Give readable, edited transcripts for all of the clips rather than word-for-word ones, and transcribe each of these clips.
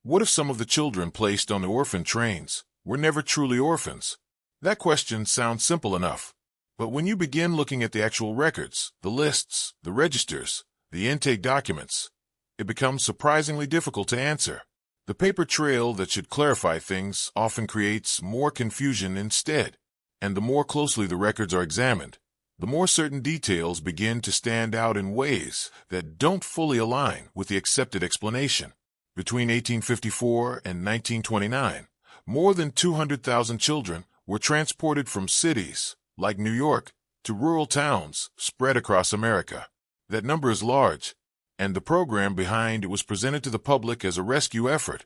What if some of the children placed on the orphan trains were never truly orphans? That question sounds simple enough. But when you begin looking at the actual records, the lists, the registers, the intake documents, it becomes surprisingly difficult to answer. The paper trail that should clarify things often creates more confusion instead. And the more closely the records are examined, the more certain details begin to stand out in ways that don't fully align with the accepted explanation. Between 1854 and 1929, more than 200,000 children were transported from cities, like New York, to rural towns spread across America. That number is large, and the program behind it was presented to the public as a rescue effort,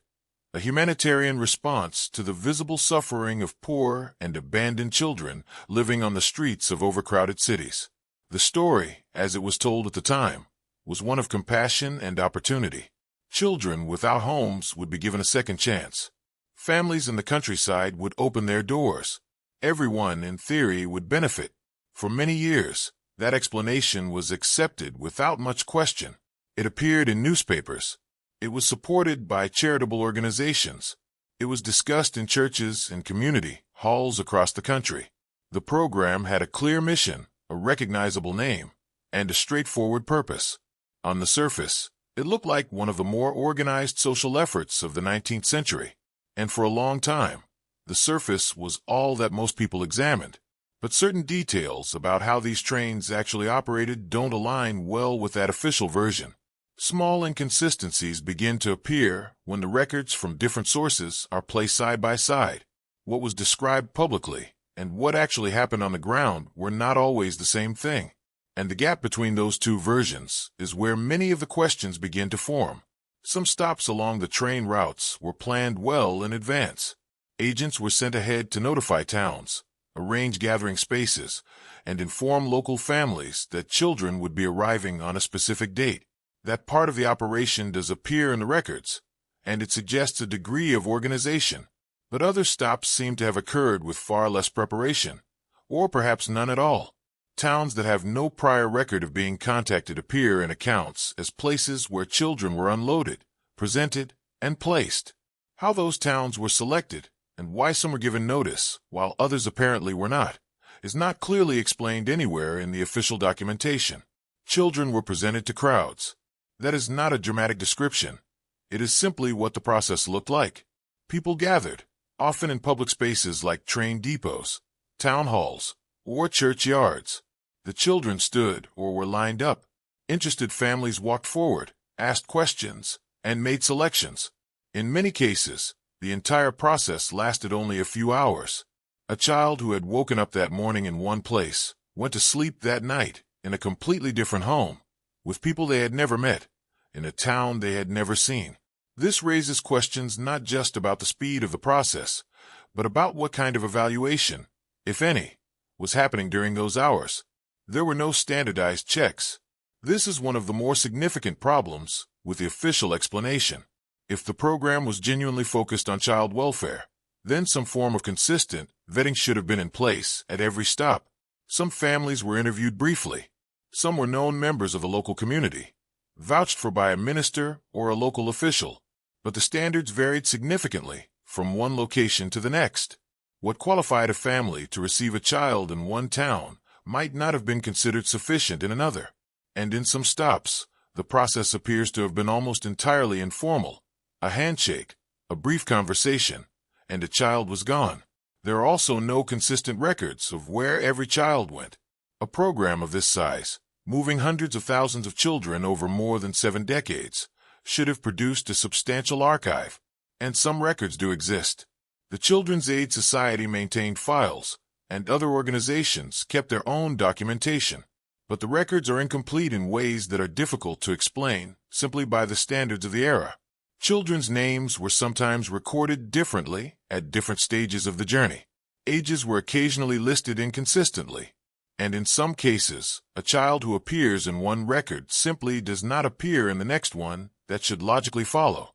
a humanitarian response to the visible suffering of poor and abandoned children living on the streets of overcrowded cities. The story, as it was told at the time, was one of compassion and opportunity. Children without homes would be given a second chance. Families in the countryside would open their doors. Everyone, in theory, would benefit. For many years, that explanation was accepted without much question. It appeared in newspapers. It was supported by charitable organizations. It was discussed in churches and community halls across the country. The program had a clear mission, a recognizable name, and a straightforward purpose. On the surface, it looked like one of the more organized social efforts of the 19th century. And for a long time, the surface was all that most people examined. But certain details about how these trains actually operated don't align well with that official version. Small inconsistencies begin to appear when the records from different sources are placed side by side. What was described publicly and what actually happened on the ground were not always the same thing. And the gap between those two versions is where many of the questions begin to form. Some stops along the train routes were planned well in advance. Agents were sent ahead to notify towns, arrange gathering spaces, and inform local families that children would be arriving on a specific date. That part of the operation does appear in the records, and it suggests a degree of organization. But other stops seem to have occurred with far less preparation, or perhaps none at all. Towns that have no prior record of being contacted appear in accounts as places where children were unloaded, presented, and placed. How those towns were selected, and why some were given notice, while others apparently were not, is not clearly explained anywhere in the official documentation. Children were presented to crowds. That is not a dramatic description. It is simply what the process looked like. People gathered, often in public spaces like train depots, town halls, or churchyards. The children stood or were lined up. Interested families walked forward, asked questions, and made selections. In many cases, the entire process lasted only a few hours. A child who had woken up that morning in one place went to sleep that night in a completely different home, with people they had never met, in a town they had never seen. This raises questions not just about the speed of the process, but about what kind of evaluation, if any, was happening during those hours. There were no standardized checks. This is one of the more significant problems with the official explanation. If the program was genuinely focused on child welfare, then some form of consistent vetting should have been in place at every stop. Some families were interviewed briefly. Some were known members of the local community, vouched for by a minister or a local official. But the standards varied significantly from one location to the next. What qualified a family to receive a child in one town might not have been considered sufficient in another. And in some stops, the process appears to have been almost entirely informal. A handshake, a brief conversation, and a child was gone. There are also no consistent records of where every child went. A program of this size, moving hundreds of thousands of children over more than 7 decades, should have produced a substantial archive, and some records do exist. The Children's Aid Society maintained files, and other organizations kept their own documentation. But the records are incomplete in ways that are difficult to explain simply by the standards of the era. Children's names were sometimes recorded differently at different stages of the journey. Ages were occasionally listed inconsistently, and in some cases, a child who appears in one record simply does not appear in the next one that should logically follow.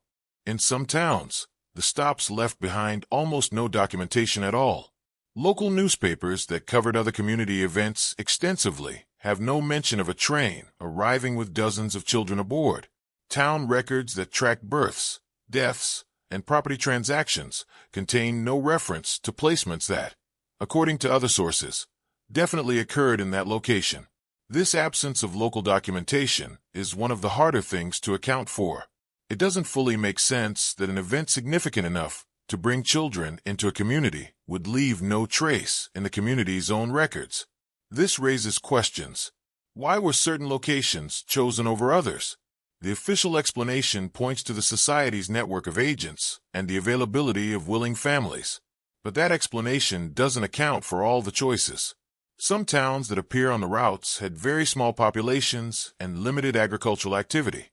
In some towns, the stops left behind almost no documentation at all. Local newspapers that covered other community events extensively have no mention of a train arriving with dozens of children aboard. Town records that track births, deaths, and property transactions contain no reference to placements that, according to other sources, definitely occurred in that location. This absence of local documentation is one of the harder things to account for. It doesn't fully make sense that an event significant enough to bring children into a community would leave no trace in the community's own records. This raises questions. Why were certain locations chosen over others? The official explanation points to the society's network of agents and the availability of willing families. But that explanation doesn't account for all the choices. Some towns that appear on the routes had very small populations and limited agricultural activity,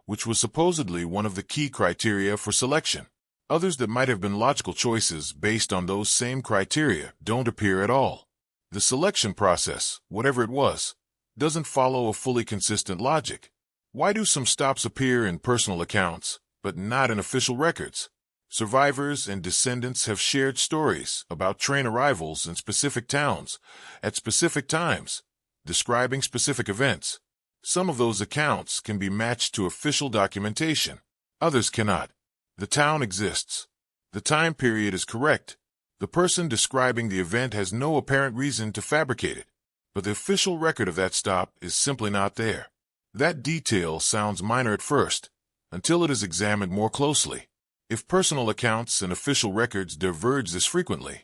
which was supposedly one of the key criteria for selection. Others that might have been logical choices based on those same criteria don't appear at all. The selection process, whatever it was, doesn't follow a fully consistent logic. Why do some stops appear in personal accounts, but not in official records? Survivors and descendants have shared stories about train arrivals in specific towns at specific times, describing specific events. Some of those accounts can be matched to official documentation. Others cannot. The town exists. The time period is correct. The person describing the event has no apparent reason to fabricate it, but the official record of that stop is simply not there. That detail sounds minor at first, until it is examined more closely. If personal accounts and official records diverge this frequently,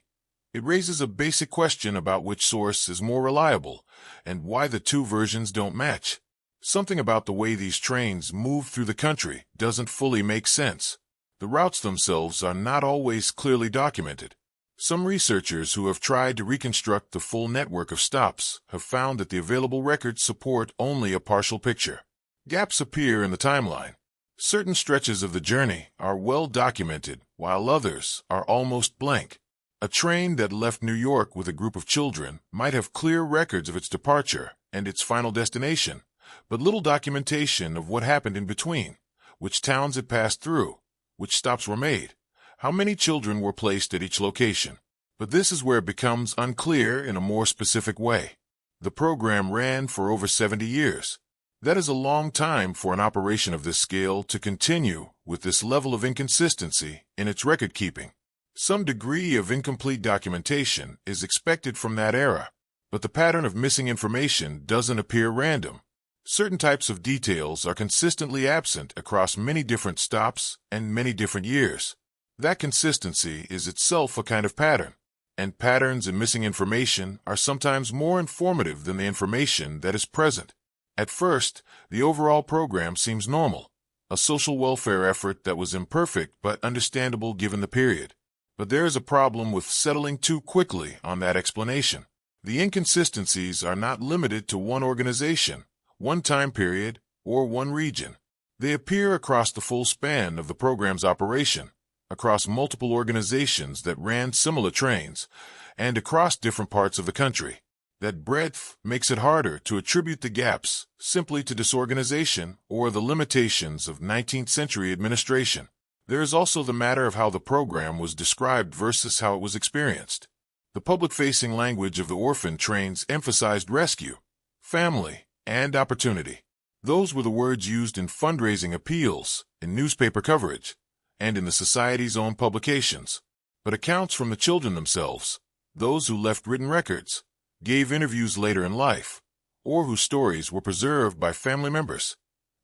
it raises a basic question about which source is more reliable and why the two versions don't match. Something about the way these trains move through the country doesn't fully make sense. The routes themselves are not always clearly documented. Some researchers who have tried to reconstruct the full network of stops have found that the available records support only a partial picture. Gaps appear in the timeline. Certain stretches of the journey are well documented, while others are almost blank. A train that left New York with a group of children might have clear records of its departure and its final destination, but little documentation of what happened in between, which towns it passed through, which stops were made, how many children were placed at each location. But this is where it becomes unclear in a more specific way. The program ran for over 70 years. That is a long time for an operation of this scale to continue with this level of inconsistency in its record keeping. Some degree of incomplete documentation is expected from that era, but the pattern of missing information doesn't appear random. Certain types of details are consistently absent across many different stops and many different years. That consistency is itself a kind of pattern, and patterns in missing information are sometimes more informative than the information that is present. At first, the overall program seems normal, a social welfare effort that was imperfect but understandable given the period. But there is a problem with settling too quickly on that explanation. The inconsistencies are not limited to one organization, one time period, or one region. They appear across the full span of the program's operation, across multiple organizations that ran similar trains, and across different parts of the country. That breadth makes it harder to attribute the gaps simply to disorganization or the limitations of 19th century administration. There is also the matter of how the program was described versus how it was experienced. The public-facing language of the Orphan trains emphasized rescue, family, and opportunity. Those were the words used in fundraising appeals, in newspaper coverage, and in the Society's own publications. But accounts from the children themselves, those who left written records, gave interviews later in life, or whose stories were preserved by family members,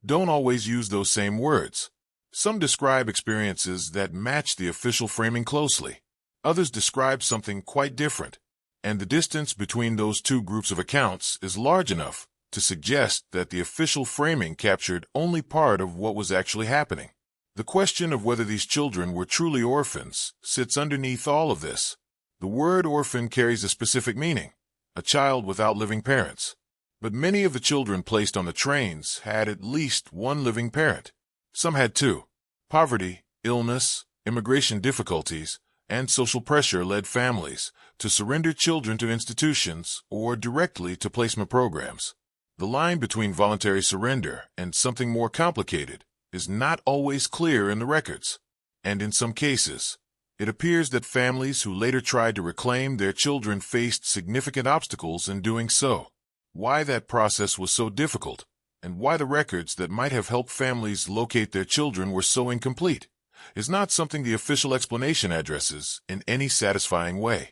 don't always use those same words. Some describe experiences that match the official framing closely. Others describe something quite different, and the distance between those two groups of accounts is large enough to suggest that the official framing captured only part of what was actually happening. The question of whether these children were truly orphans sits underneath all of this. The word orphan carries a specific meaning, a child without living parents. But many of the children placed on the trains had at least one living parent. Some had two. Poverty, illness, immigration difficulties, and social pressure led families to surrender children to institutions or directly to placement programs. The line between voluntary surrender and something more complicated is not always clear in the records, and in some cases, it appears that families who later tried to reclaim their children faced significant obstacles in doing so. Why that process was so difficult, and why the records that might have helped families locate their children were so incomplete, is not something the official explanation addresses in any satisfying way.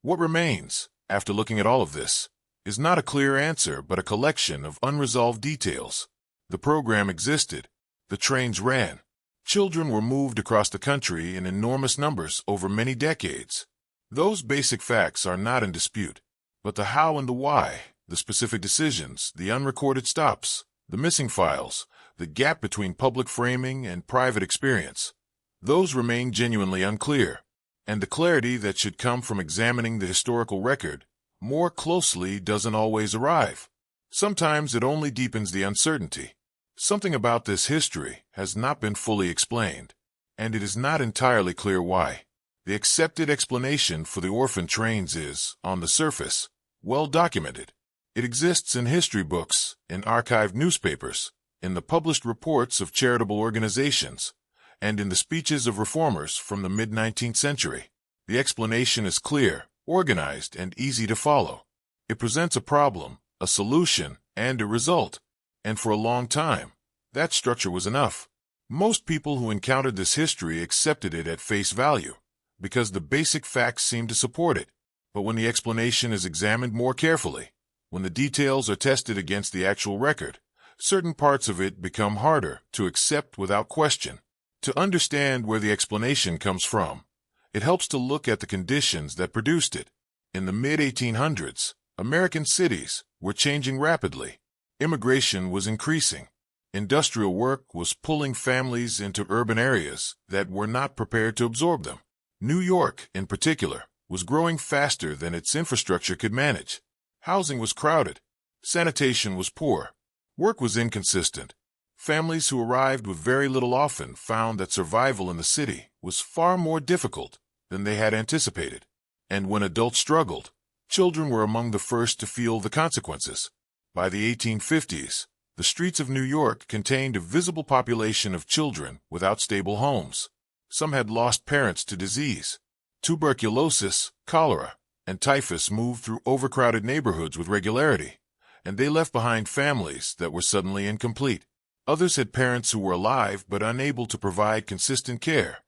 What remains, after looking at all of this, is not a clear answer but a collection of unresolved details. The program existed. The trains ran. Children were moved across the country in enormous numbers over many decades. Those basic facts are not in dispute. But the how and the why, the specific decisions, the unrecorded stops, the missing files, the gap between public framing and private experience, those remain genuinely unclear. And the clarity that should come from examining the historical record more closely doesn't always arrive. Sometimes it only deepens the uncertainty. Something about this history has not been fully explained, and it is not entirely clear why. The accepted explanation for the orphan trains is, on the surface, well documented. It exists in history books, in archived newspapers, in the published reports of charitable organizations, and in the speeches of reformers from the mid-19th century. The explanation is clear, organized, and easy to follow. It presents a problem, a solution, and a result. And for a long time, that structure was enough. Most people who encountered this history accepted it at face value, because the basic facts seemed to support it. But when the explanation is examined more carefully, when the details are tested against the actual record, certain parts of it become harder to accept without question. To understand where the explanation comes from, it helps to look at the conditions that produced it. In the mid-1800s, American cities were changing rapidly. Immigration was increasing. Industrial work was pulling families into urban areas that were not prepared to absorb them. New York, in particular, was growing faster than its infrastructure could manage. Housing was crowded. Sanitation was poor. Work was inconsistent. Families who arrived with very little often found that survival in the city was far more difficult than they had anticipated. And when adults struggled, children were among the first to feel the consequences. By the 1850s, the streets of New York contained a visible population of children without stable homes. Some had lost parents to disease. Tuberculosis, cholera, and typhus moved through overcrowded neighborhoods with regularity, and they left behind families that were suddenly incomplete. Others had parents who were alive but unable to provide consistent care,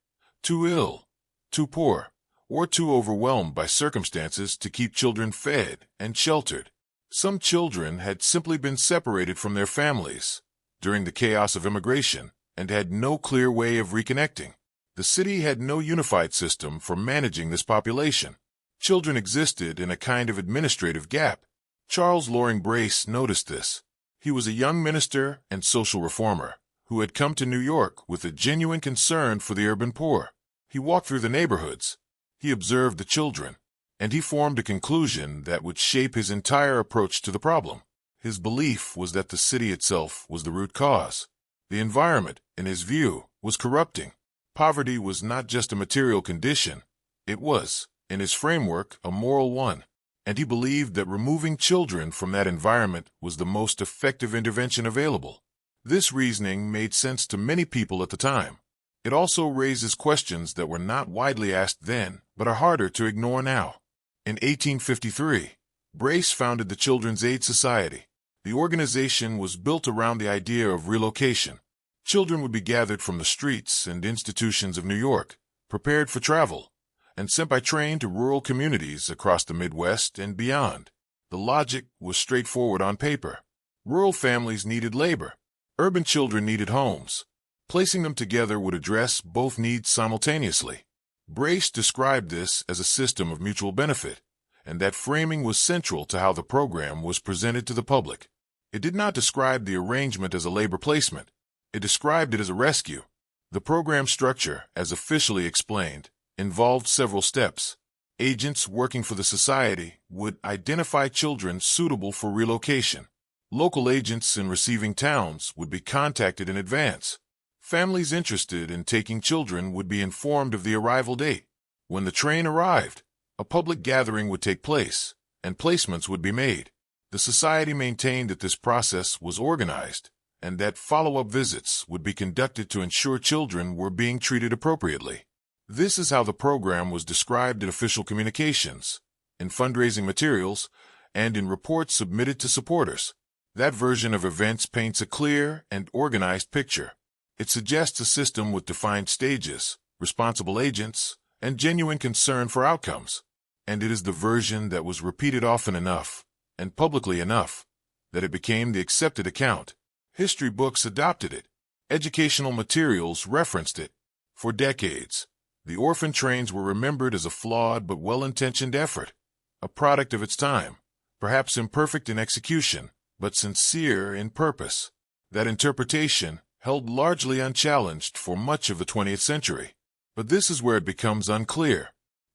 too ill, too poor, or too overwhelmed by circumstances to keep children fed and sheltered. Some children had simply been separated from their families during the chaos of immigration and had no clear way of reconnecting. The city had no unified system for managing this population. Children existed in a kind of administrative gap. Charles Loring Brace noticed this. He was a young minister and social reformer who had come to New York with a genuine concern for the urban poor. He walked through the neighborhoods. He observed the children, and he formed a conclusion that would shape his entire approach to the problem. His belief was that the city itself was the root cause. The environment, in his view, was corrupting. Poverty was not just a material condition. It was, in his framework, a moral one. And he believed that removing children from that environment was the most effective intervention available. This reasoning made sense to many people at the time. It also raises questions that were not widely asked then, but are harder to ignore now. In 1853, Brace founded the Children's Aid Society. The organization was built around the idea of relocation. Children would be gathered from the streets and institutions of New York, prepared for travel, and sent by train to rural communities across the Midwest and beyond. The logic was straightforward on paper. Rural families needed labor. Urban children needed homes. Placing them together would address both needs simultaneously. Brace described this as a system of mutual benefit, and that framing was central to how the program was presented to the public. It did not describe the arrangement as a labor placement. It described it as a rescue. The program structure, as officially explained, involved several steps. Agents working for the society would identify children suitable for relocation. Local agents in receiving towns would be contacted in advance. Families interested in taking children would be informed of the arrival date. When the train arrived, a public gathering would take place, and placements would be made. The society maintained that this process was organized, and that follow-up visits would be conducted to ensure children were being treated appropriately. This is how the program was described in official communications, in fundraising materials, and in reports submitted to supporters. That version of events paints a clear and organized picture. It suggests a system with defined stages, responsible agents, and genuine concern for outcomes. And it is the version that was repeated often enough, and publicly enough, that it became the accepted account. History books adopted it. Educational materials referenced it. For decades, the orphan trains were remembered as a flawed but well-intentioned effort, a product of its time, perhaps imperfect in execution, but sincere in purpose. That interpretation held largely unchallenged for much of the 20th century. But this is where it becomes unclear.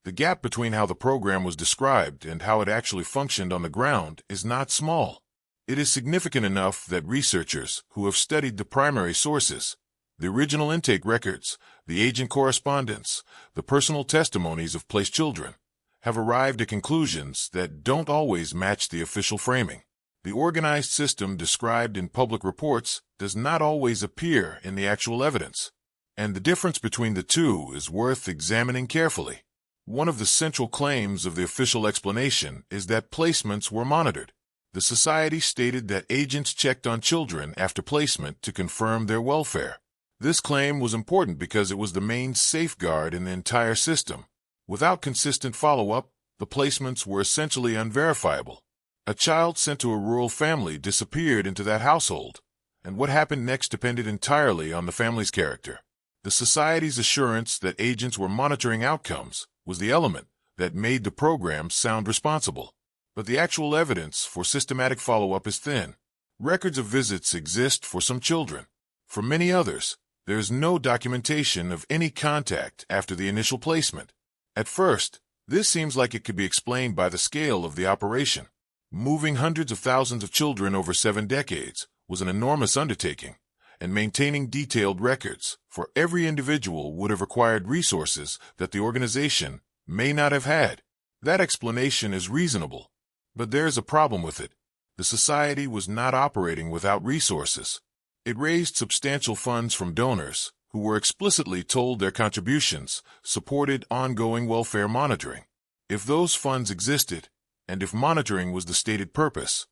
The gap between how the program was described and how it actually functioned on the ground is not small. It is significant enough that researchers who have studied the primary sources, the original intake records, the agent correspondence, the personal testimonies of placed children, have arrived at conclusions that don't always match the official framing. The organized system described in public reports does not always appear in the actual evidence, and the difference between the two is worth examining carefully. One of the central claims of the official explanation is that placements were monitored. The society stated that agents checked on children after placement to confirm their welfare. This claim was important because it was the main safeguard in the entire system. Without consistent follow-up, the placements were essentially unverifiable. A child sent to a rural family disappeared into that household, and what happened next depended entirely on the family's character. The society's assurance that agents were monitoring outcomes was the element that made the program sound responsible. But the actual evidence for systematic follow-up is thin. Records of visits exist for some children. For many others, there is no documentation of any contact after the initial placement. At first, this seems like it could be explained by the scale of the operation. Moving hundreds of thousands of children over 7 decades was an enormous undertaking, and maintaining detailed records for every individual would have required resources that the organization may not have had. That explanation is reasonable, but there is a problem with it. The society was not operating without resources. It raised substantial funds from donors who were explicitly told their contributions supported ongoing welfare monitoring. If those funds existed, and if monitoring was the stated purpose,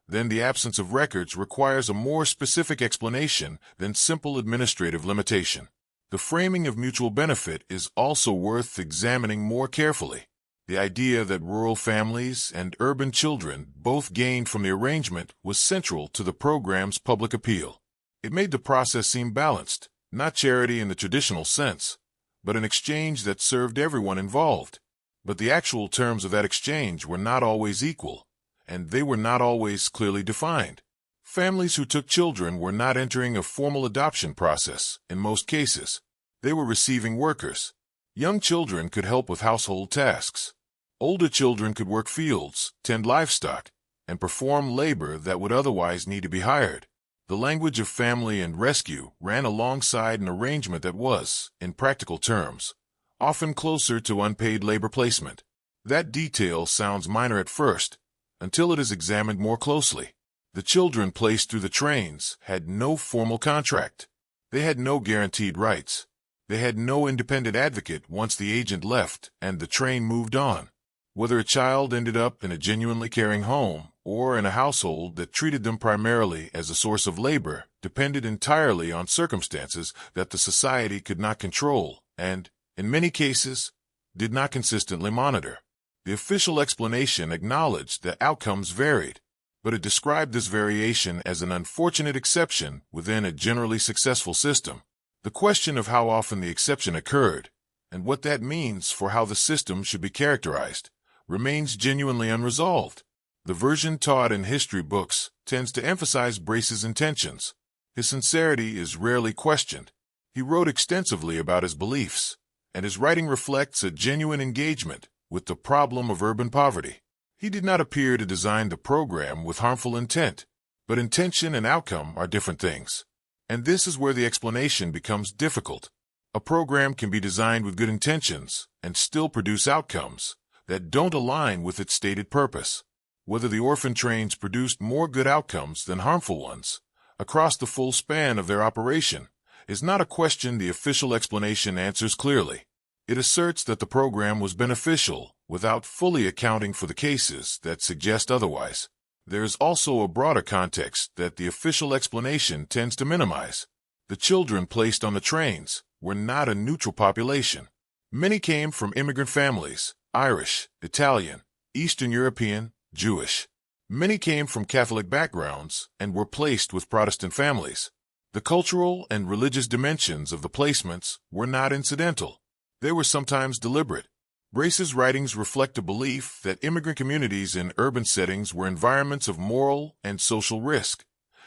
then the absence of records requires a more specific explanation than simple administrative limitation. The framing of mutual benefit is also worth examining more carefully. The idea that rural families and urban children both gained from the arrangement was central to the program's public appeal. It made the process seem balanced, not charity in the traditional sense, but an exchange that served everyone involved. But the actual terms of that exchange were not always equal, and they were not always clearly defined. Families who took children were not entering a formal adoption process in most cases. They were receiving workers. Young children could help with household tasks. Older children could work fields, tend livestock, and perform labor that would otherwise need to be hired. The language of family and rescue ran alongside an arrangement that was, in practical terms, often closer to unpaid labor placement. That detail sounds minor at first, until it is examined more closely. The children placed through the trains had no formal contract. They had no guaranteed rights. They had no independent advocate once the agent left and the train moved on. Whether a child ended up in a genuinely caring home or in a household that treated them primarily as a source of labor depended entirely on circumstances that the society could not control and, in many cases, did not consistently monitor. The official explanation acknowledged that outcomes varied, but it described this variation as an unfortunate exception within a generally successful system. The question of how often the exception occurred, and what that means for how the system should be characterized, remains genuinely unresolved. The version taught in history books tends to emphasize Brace's intentions. His sincerity is rarely questioned. He wrote extensively about his beliefs, and his writing reflects a genuine engagement with the problem of urban poverty. He did not appear to design the program with harmful intent, but intention and outcome are different things. And this is where the explanation becomes difficult. A program can be designed with good intentions and still produce outcomes that don't align with its stated purpose. Whether the orphan trains produced more good outcomes than harmful ones across the full span of their operation is not a question the official explanation answers clearly. It asserts that the program was beneficial without fully accounting for the cases that suggest otherwise. There is also a broader context that the official explanation tends to minimize. The children placed on the trains were not a neutral population. Many came from immigrant families, Irish, Italian, Eastern European, Jewish. Many came from Catholic backgrounds and were placed with Protestant families. The cultural and religious dimensions of the placements were not incidental. They were sometimes deliberate. Brace's writings reflect a belief that immigrant communities in urban settings were environments of moral and social risk,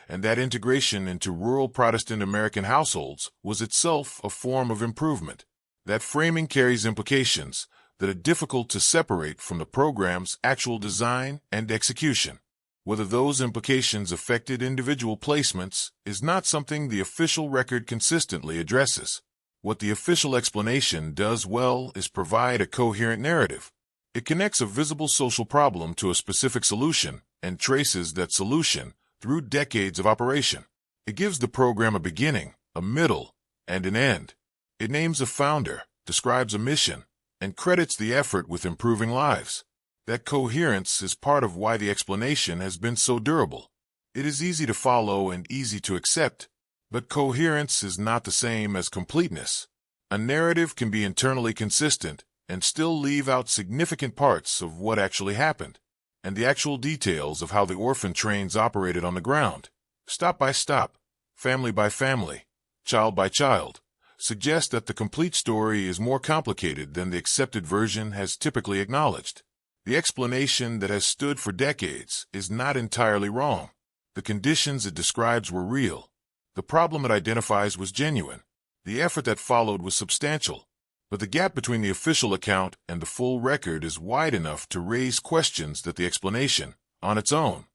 and that integration into rural Protestant American households was itself a form of improvement. That framing carries implications that are difficult to separate from the program's actual design and execution. Whether those implications affected individual placements is not something the official record consistently addresses. What the official explanation does well is provide a coherent narrative. It connects a visible social problem to a specific solution and traces that solution through decades of operation. It gives the program a beginning, a middle, and an end. It names a founder, describes a mission, and credits the effort with improving lives. That coherence is part of why the explanation has been so durable. It is easy to follow and easy to accept, but coherence is not the same as completeness. A narrative can be internally consistent and still leave out significant parts of what actually happened, and the actual details of how the orphan trains operated on the ground, stop by stop, family by family, child by child, suggest that the complete story is more complicated than the accepted version has typically acknowledged. The explanation that has stood for decades is not entirely wrong. The conditions it describes were real. The problem it identifies was genuine. The effort that followed was substantial. But the gap between the official account and the full record is wide enough to raise questions that the explanation, on its own,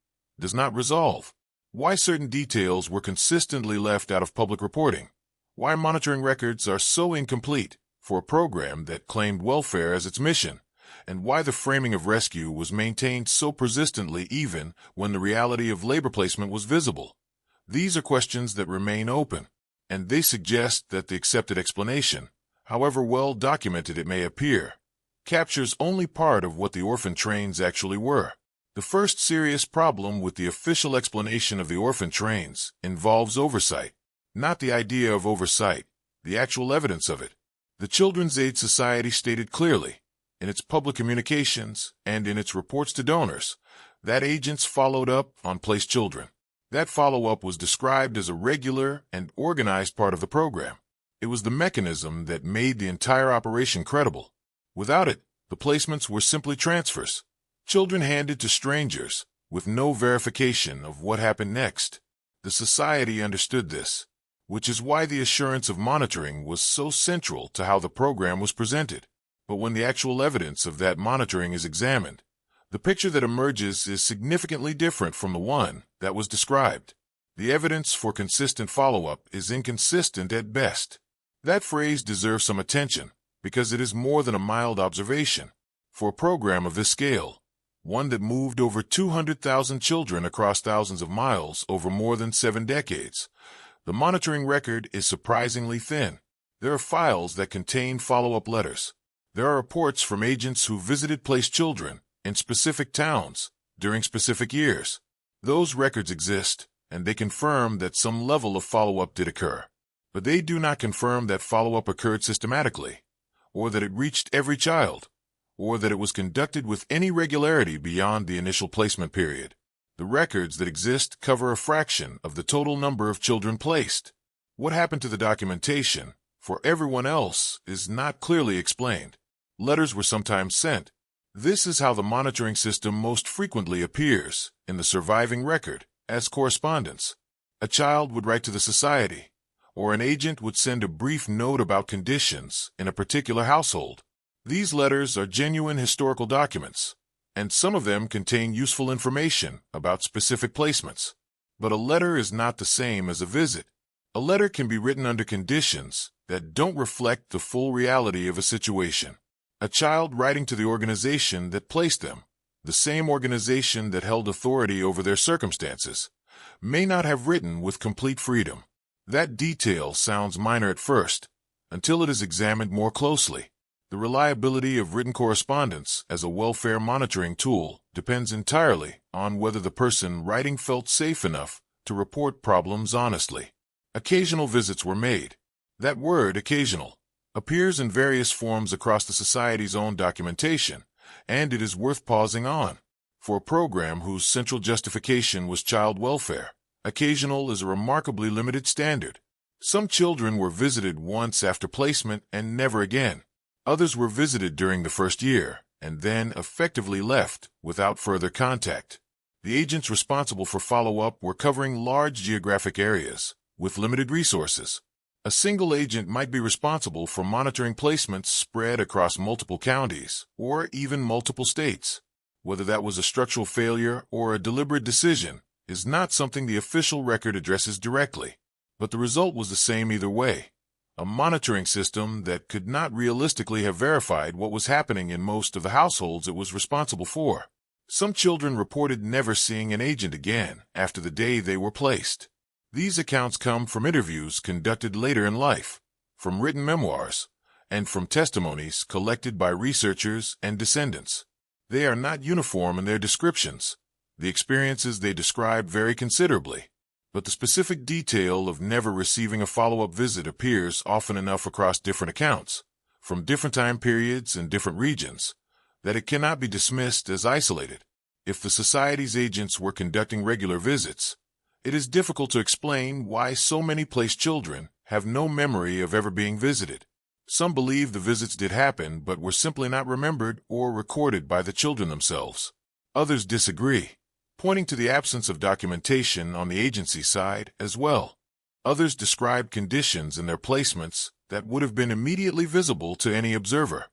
does not resolve. Why certain details were consistently left out of public reporting? Why monitoring records are so incomplete for a program that claimed welfare as its mission? And why the framing of rescue was maintained so persistently even when the reality of labor placement was visible? These are questions that remain open, and they suggest that the accepted explanation, however well documented it may appear, captures only part of what the orphan trains actually were. The first serious problem with the official explanation of the orphan trains involves oversight. Not the idea of oversight, the actual evidence of it. The Children's Aid Society stated clearly, in its public communications and in its reports to donors, that agents followed up on placed children. That follow-up was described as a regular and organized part of the program. It was the mechanism that made the entire operation credible. Without it, the placements were simply transfers. Children handed to strangers, with no verification of what happened next. The society understood this, which is why the assurance of monitoring was so central to how the program was presented. But when the actual evidence of that monitoring is examined, the picture that emerges is significantly different from the one that was described. The evidence for consistent follow-up is inconsistent at best. That phrase deserves some attention because it is more than a mild observation. For a program of this scale, one that moved over 200,000 children across thousands of miles over more than 7 decades, the monitoring record is surprisingly thin. There are files that contain follow-up letters. There are reports from agents who visited placed children in specific towns during specific years. Those records exist, and they confirm that some level of follow-up did occur. But they do not confirm that follow-up occurred systematically, or that it reached every child, or that it was conducted with any regularity beyond the initial placement period. The records that exist cover a fraction of the total number of children placed. What happened to the documentation for everyone else is not clearly explained. Letters were sometimes sent. This is how the monitoring system most frequently appears in the surviving record as correspondence. A child would write to the society, or an agent would send a brief note about conditions in a particular household. These letters are genuine historical documents, and some of them contain useful information about specific placements. But a letter is not the same as a visit. A letter can be written under conditions that don't reflect the full reality of a situation. A child writing to the organization that placed them, the same organization that held authority over their circumstances, may not have written with complete freedom. That detail sounds minor at first, until it is examined more closely. The reliability of written correspondence as a welfare monitoring tool depends entirely on whether the person writing felt safe enough to report problems honestly. Occasional visits were made. That word, occasional, appears in various forms across the Society's own documentation, and it is worth pausing on. For a program whose central justification was child welfare, occasional is a remarkably limited standard. Some children were visited once after placement and never again. Others were visited during the first year, and then effectively left without further contact. The agents responsible for follow-up were covering large geographic areas, with limited resources. A single agent might be responsible for monitoring placements spread across multiple counties, or even multiple states. Whether that was a structural failure or a deliberate decision is not something the official record addresses directly, but the result was the same either way. A monitoring system that could not realistically have verified what was happening in most of the households it was responsible for. Some children reported never seeing an agent again after the day they were placed. These accounts come from interviews conducted later in life, from written memoirs, and from testimonies collected by researchers and descendants. They are not uniform in their descriptions. The experiences they describe vary considerably, but the specific detail of never receiving a follow-up visit appears often enough across different accounts, from different time periods and different regions, that it cannot be dismissed as isolated. If the Society's agents were conducting regular visits, it is difficult to explain why so many placed children have no memory of ever being visited. Some believe the visits did happen but were simply not remembered or recorded by the children themselves. Others disagree, pointing to the absence of documentation on the agency side as well. Others describe conditions in their placements that would have been immediately visible to any observer,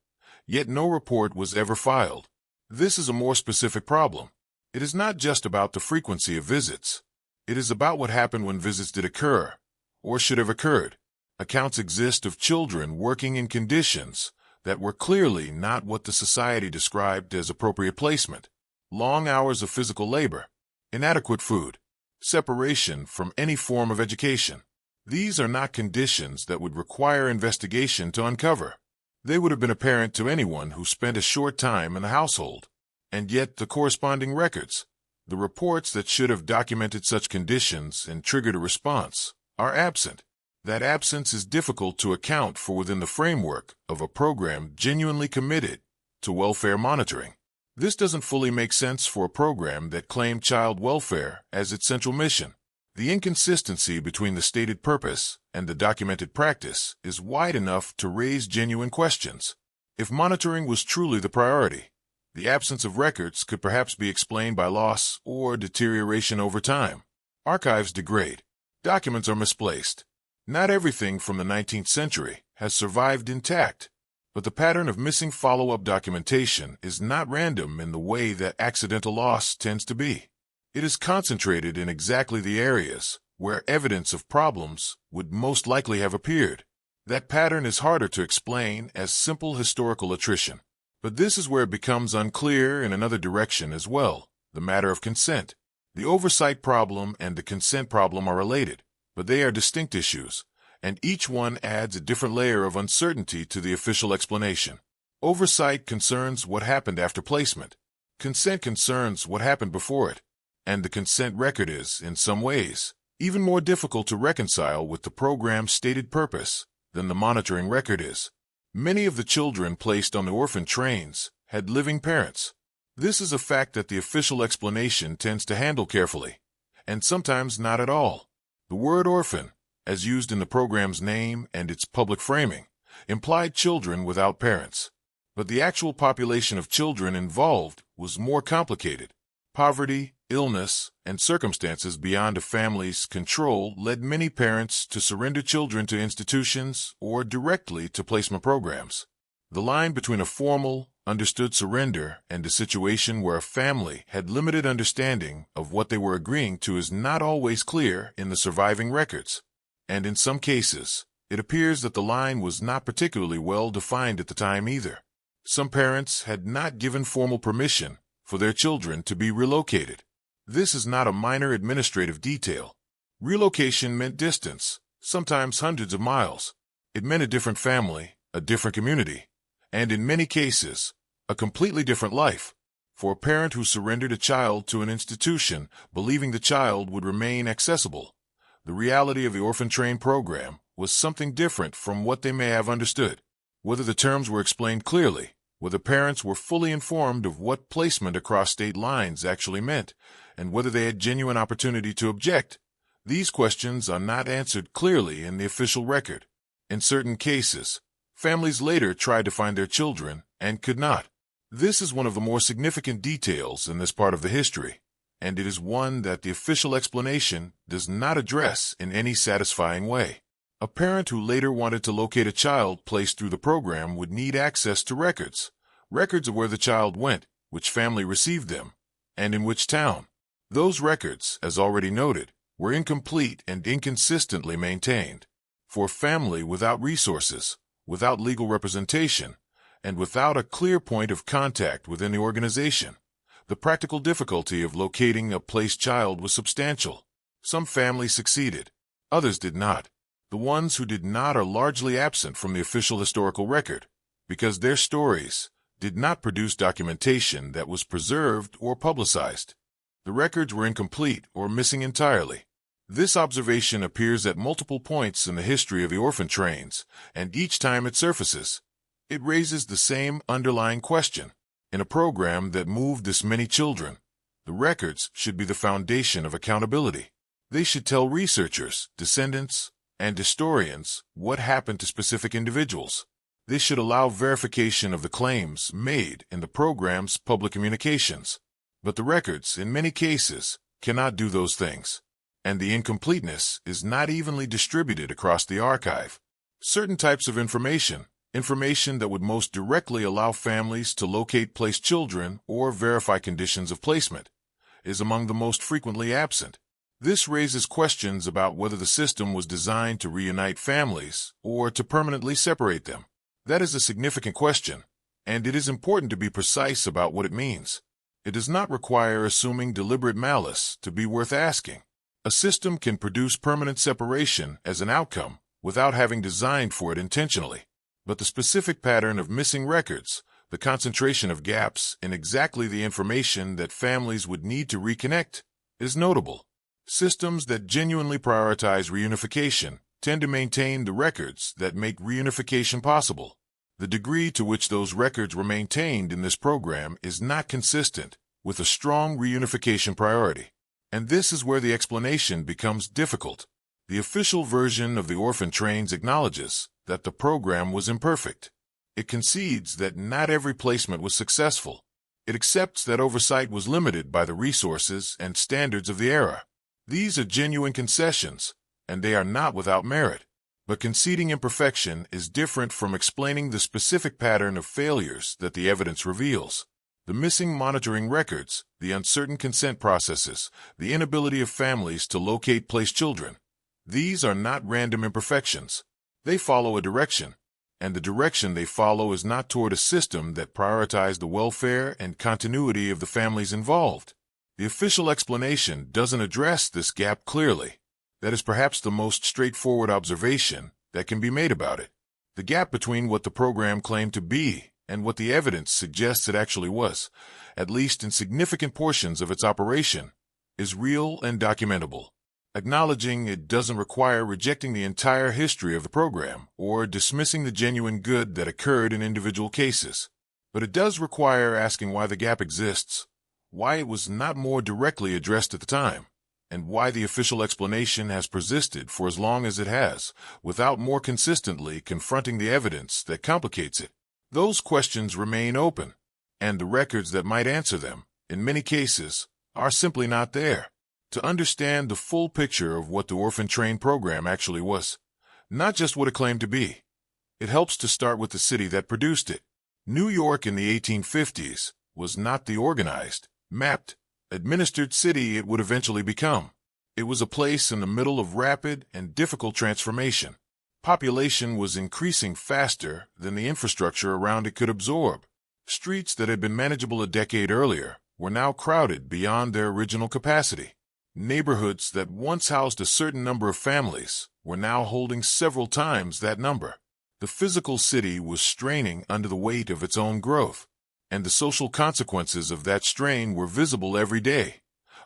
yet no report was ever filed. This is a more specific problem. It is not just about the frequency of visits. It is about what happened when visits did occur, or should have occurred. Accounts exist of children working in conditions that were clearly not what the Society described as appropriate placement. Long hours of physical labor, inadequate food, separation from any form of education. These are not conditions that would require investigation to uncover. They would have been apparent to anyone who spent a short time in the household. And yet the corresponding records, the reports that should have documented such conditions and triggered a response, are absent. That absence is difficult to account for within the framework of a program genuinely committed to welfare monitoring. This doesn't fully make sense for a program that claimed child welfare as its central mission. The inconsistency between the stated purpose and the documented practice is wide enough to raise genuine questions. If monitoring was truly the priority, the absence of records could perhaps be explained by loss or deterioration over time. Archives degrade. Documents are misplaced. Not everything from the 19th century has survived intact, but the pattern of missing follow-up documentation is not random in the way that accidental loss tends to be. It is concentrated in exactly the areas where evidence of problems would most likely have appeared. That pattern is harder to explain as simple historical attrition. But this is where it becomes unclear in another direction as well, the matter of consent. The oversight problem and the consent problem are related, but they are distinct issues, and each one adds a different layer of uncertainty to the official explanation. Oversight concerns what happened after placement. Consent concerns what happened before it. And the consent record is, in some ways, even more difficult to reconcile with the program's stated purpose than the monitoring record is. Many of the children placed on the orphan trains had living parents. This is a fact that the official explanation tends to handle carefully, and sometimes not at all. The word orphan, as used in the program's name and its public framing, implied children without parents. But the actual population of children involved was more complicated. Poverty, illness, and circumstances beyond a family's control led many parents to surrender children to institutions or directly to placement programs. The line between a formal, understood surrender and a situation where a family had limited understanding of what they were agreeing to is not always clear in the surviving records. And in some cases, it appears that the line was not particularly well defined at the time either. Some parents had not given formal permission for their children to be relocated. This is not a minor administrative detail. Relocation meant distance, sometimes hundreds of miles. It meant a different family, a different community, and in many cases, a completely different life. For a parent who surrendered a child to an institution, believing the child would remain accessible, The reality of the orphan train program was something different from what they may have understood. Whether the terms were explained clearly, whether parents were fully informed of what placement across state lines actually meant, and whether they had genuine opportunity to object, these questions are not answered clearly in the official record. In certain cases, families later tried to find their children and could not. This is one of the more significant details in this part of the history, and it is one that the official explanation does not address in any satisfying way. A parent who later wanted to locate a child placed through the program would need access to records of where the child went, which family received them, and in which town. Those records, as already noted, were incomplete and inconsistently maintained. For a family without resources, without legal representation, and without a clear point of contact within the organization, the practical difficulty of locating a placed child was substantial. Some families succeeded, others did not. The ones who did not are largely absent from the official historical record, because their stories did not produce documentation that was preserved or publicized. The records were incomplete or missing entirely. This observation appears at multiple points in the history of the orphan trains, and each time it surfaces, it raises the same underlying question. In a program that moved this many children, the records should be the foundation of accountability. They should tell researchers, descendants, and historians what happened to specific individuals. They should allow verification of the claims made in the program's public communications. But the records, in many cases, cannot do those things, and the incompleteness is not evenly distributed across the archive. Certain types of information that would most directly allow families to locate placed children or verify conditions of placement, is among the most frequently absent. This raises questions about whether the system was designed to reunite families or to permanently separate them. That is a significant question, and it is important to be precise about what it means. It does not require assuming deliberate malice to be worth asking. A system can produce permanent separation as an outcome without having designed for it intentionally. But the specific pattern of missing records, the concentration of gaps in exactly the information that families would need to reconnect, is notable. Systems that genuinely prioritize reunification tend to maintain the records that make reunification possible. The degree to which those records were maintained in this program is not consistent with a strong reunification priority. And this is where the explanation becomes difficult. The official version of the orphan trains acknowledges that the program was imperfect. It concedes that not every placement was successful. It accepts that oversight was limited by the resources and standards of the era. These are genuine concessions, and they are not without merit. But conceding imperfection is different from explaining the specific pattern of failures that the evidence reveals. The missing monitoring records, the uncertain consent processes, the inability of families to locate placed children, these are not random imperfections. They follow a direction, and the direction they follow is not toward a system that prioritized the welfare and continuity of the families involved. The official explanation doesn't address this gap clearly. That is perhaps the most straightforward observation that can be made about it. The gap between what the program claimed to be and what the evidence suggests it actually was, at least in significant portions of its operation, is real and documentable. Acknowledging it doesn't require rejecting the entire history of the program or dismissing the genuine good that occurred in individual cases. But it does require asking why the gap exists, why it was not more directly addressed at the time, and why the official explanation has persisted for as long as it has, without more consistently confronting the evidence that complicates it. Those questions remain open, and the records that might answer them, in many cases, are simply not there. To understand the full picture of what the orphan train program actually was, not just what it claimed to be, it helps to start with the city that produced it. New York in the 1850s was not the organized, mapped, administered city it would eventually become. It was a place in the middle of rapid and difficult transformation. Population was increasing faster than the infrastructure around it could absorb. Streets that had been manageable a decade earlier were now crowded beyond their original capacity. Neighborhoods that once housed a certain number of families were now holding several times that number. The physical city was straining under the weight of its own growth, and the social consequences of that strain were visible every day,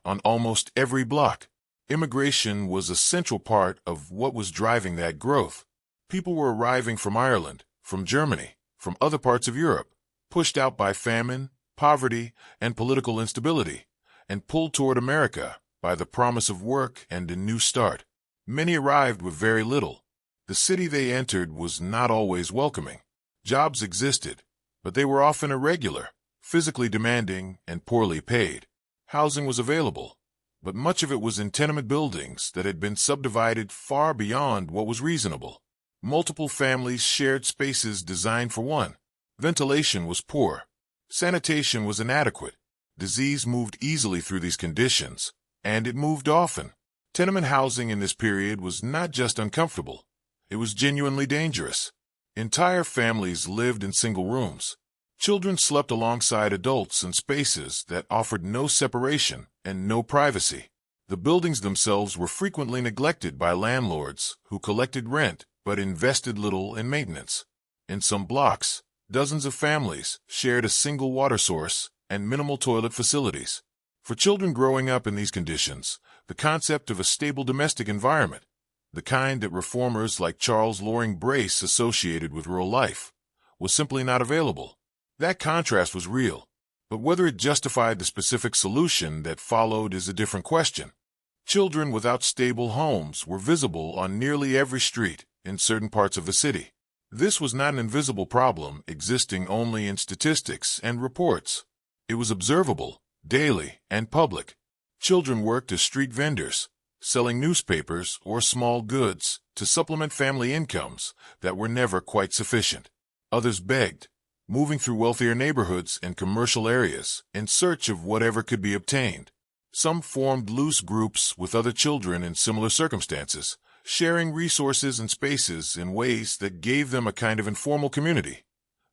on almost every block. Immigration was a central part of what was driving that growth. People were arriving from Ireland, from Germany, from other parts of Europe, pushed out by famine, poverty, and political instability, and pulled toward America by the promise of work and a new start. Many arrived with very little. The city they entered was not always welcoming. Jobs existed, but they were often irregular, physically demanding, and poorly paid. Housing was available, but much of it was in tenement buildings that had been subdivided far beyond what was reasonable. Multiple families shared spaces designed for one. Ventilation was poor. Sanitation was inadequate. Disease moved easily through these conditions, and it moved often. Tenement housing in this period was not just uncomfortable, it was genuinely dangerous. Entire families lived in single rooms. Children slept alongside adults in spaces that offered no separation and no privacy. The buildings themselves were frequently neglected by landlords who collected rent but invested little in maintenance. In some blocks, dozens of families shared a single water source and minimal toilet facilities. For children growing up in these conditions, the concept of a stable domestic environment, the kind that reformers like Charles Loring Brace associated with rural life, was simply not available. That contrast was real, but whether it justified the specific solution that followed is a different question. Children without stable homes were visible on nearly every street in certain parts of the city. This was not an invisible problem existing only in statistics and reports. It was observable, daily, and public. Children worked as street vendors, selling newspapers or small goods to supplement family incomes that were never quite sufficient. Others begged, moving through wealthier neighborhoods and commercial areas in search of whatever could be obtained. Some formed loose groups with other children in similar circumstances, sharing resources and spaces in ways that gave them a kind of informal community,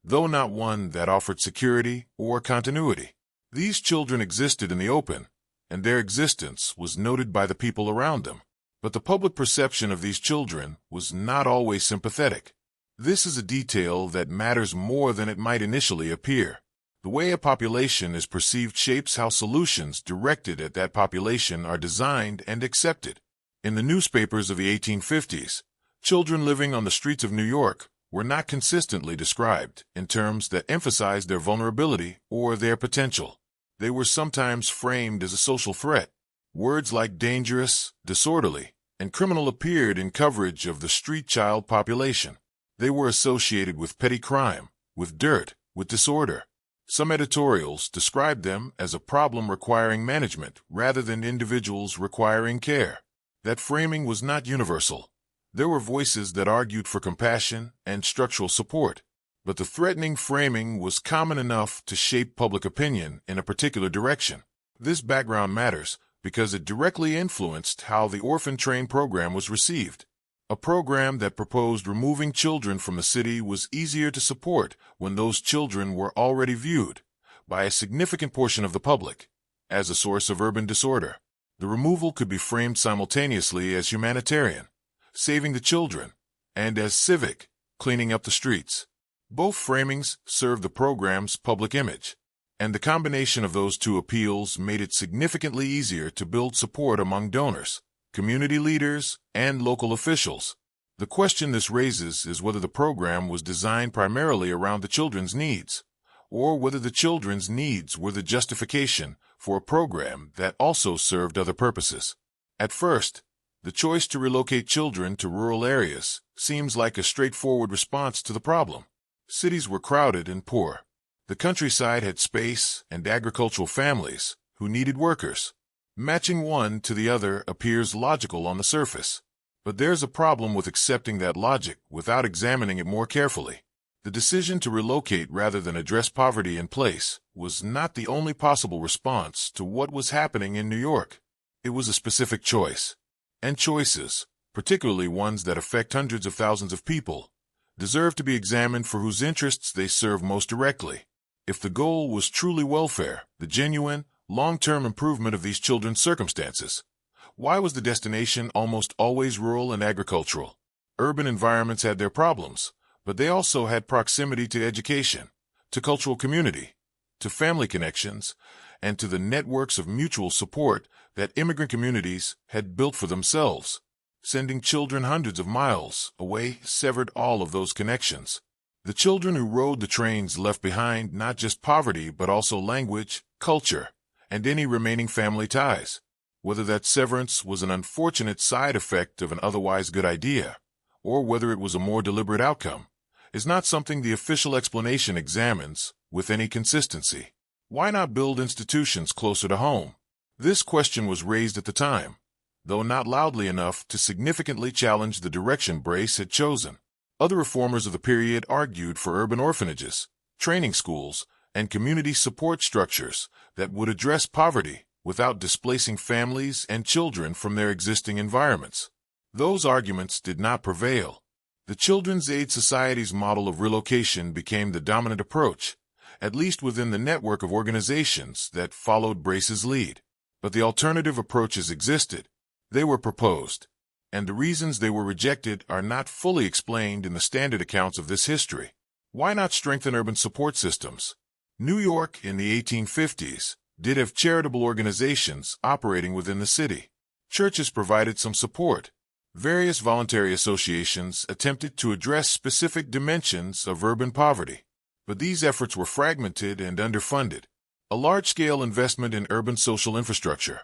though not one that offered security or continuity. These children existed in the open, and their existence was noted by the people around them. But the public perception of these children was not always sympathetic. This is a detail that matters more than it might initially appear. The way a population is perceived shapes how solutions directed at that population are designed and accepted. In the newspapers of the 1850s, children living on the streets of New York were not consistently described in terms that emphasized their vulnerability or their potential. They were sometimes framed as a social threat. Words like dangerous, disorderly, and criminal appeared in coverage of the street child population. They were associated with petty crime, with dirt, with disorder. Some editorials described them as a problem requiring management rather than individuals requiring care. That framing was not universal. There were voices that argued for compassion and structural support, but the threatening framing was common enough to shape public opinion in a particular direction. This background matters because it directly influenced how the orphan train program was received. A program that proposed removing children from the city was easier to support when those children were already viewed, by a significant portion of the public, as a source of urban disorder. The removal could be framed simultaneously as humanitarian, saving the children, and as civic, cleaning up the streets. Both framings served the program's public image, and the combination of those two appeals made it significantly easier to build support among donors, community leaders, and local officials. The question this raises is whether the program was designed primarily around the children's needs, or whether the children's needs were the justification for a program that also served other purposes. At first, the choice to relocate children to rural areas seems like a straightforward response to the problem. Cities were crowded and poor. The countryside had space and agricultural families who needed workers. Matching one to the other appears logical on the surface, but there's a problem with accepting that logic without examining it more carefully. The decision to relocate rather than address poverty in place was not the only possible response to what was happening in New York. It was a specific choice. And choices, particularly ones that affect hundreds of thousands of people, deserve to be examined for whose interests they serve most directly. If the goal was truly welfare, the genuine, long-term improvement of these children's circumstances, why was the destination almost always rural and agricultural? Urban environments had their problems, but they also had proximity to education, to cultural community, to family connections, and to the networks of mutual support that immigrant communities had built for themselves. Sending children hundreds of miles away severed all of those connections. The children who rode the trains left behind not just poverty but also language, culture, and any remaining family ties. Whether that severance was an unfortunate side effect of an otherwise good idea, or whether it was a more deliberate outcome, is not something the official explanation examines with any consistency. Why not build institutions closer to home? This question was raised at the time, though not loudly enough to significantly challenge the direction Brace had chosen. Other reformers of the period argued for urban orphanages, training schools, and community support structures that would address poverty without displacing families and children from their existing environments. Those arguments did not prevail. The Children's Aid Society's model of relocation became the dominant approach, at least within the network of organizations that followed Brace's lead. But the alternative approaches existed. They were proposed, and the reasons they were rejected are not fully explained in the standard accounts of this history. Why not strengthen urban support systems? New York in the 1850s did have charitable organizations operating within the city. Churches provided some support. Various voluntary associations attempted to address specific dimensions of urban poverty, but these efforts were fragmented and underfunded. A large-scale investment in urban social infrastructure,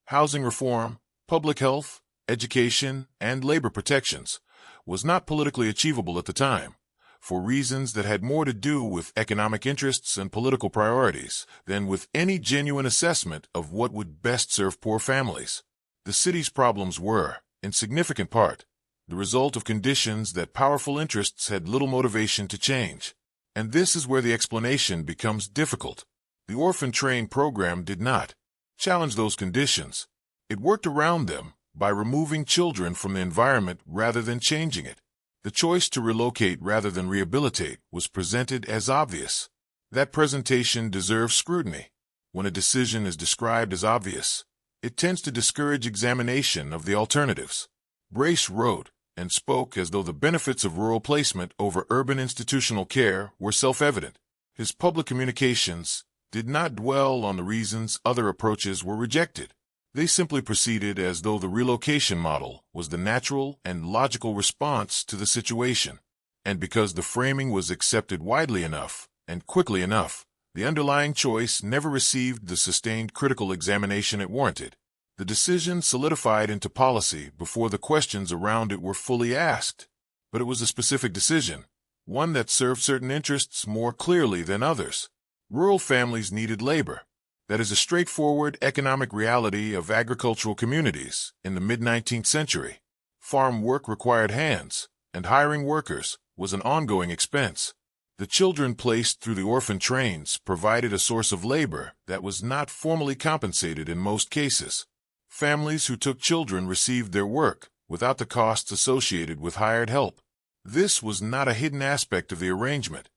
housing reform, public health, education, and labor protections was not politically achievable at the time, for reasons that had more to do with economic interests and political priorities than with any genuine assessment of what would best serve poor families. The city's problems were, in significant part, the result of conditions that powerful interests had little motivation to change. And this is where the explanation becomes difficult. The orphan train program did not challenge those conditions. It worked around them by removing children from the environment rather than changing it. The choice to relocate rather than rehabilitate was presented as obvious. That presentation deserves scrutiny. When a decision is described as obvious, it tends to discourage examination of the alternatives. Brace wrote and spoke as though the benefits of rural placement over urban institutional care were self-evident. His public communications did not dwell on the reasons other approaches were rejected. They simply proceeded as though the relocation model was the natural and logical response to the situation. And because the framing was accepted widely enough and quickly enough, the underlying choice never received the sustained critical examination it warranted. The decision solidified into policy before the questions around it were fully asked. But it was a specific decision, one that served certain interests more clearly than others. Rural families needed labor. That is a straightforward economic reality of agricultural communities in the mid-19th century. Farm work required hands, and hiring workers was an ongoing expense. The children placed through the orphan trains provided a source of labor that was not formally compensated in most cases. Families who took children received their work without the costs associated with hired help. This was not a hidden aspect of the arrangement.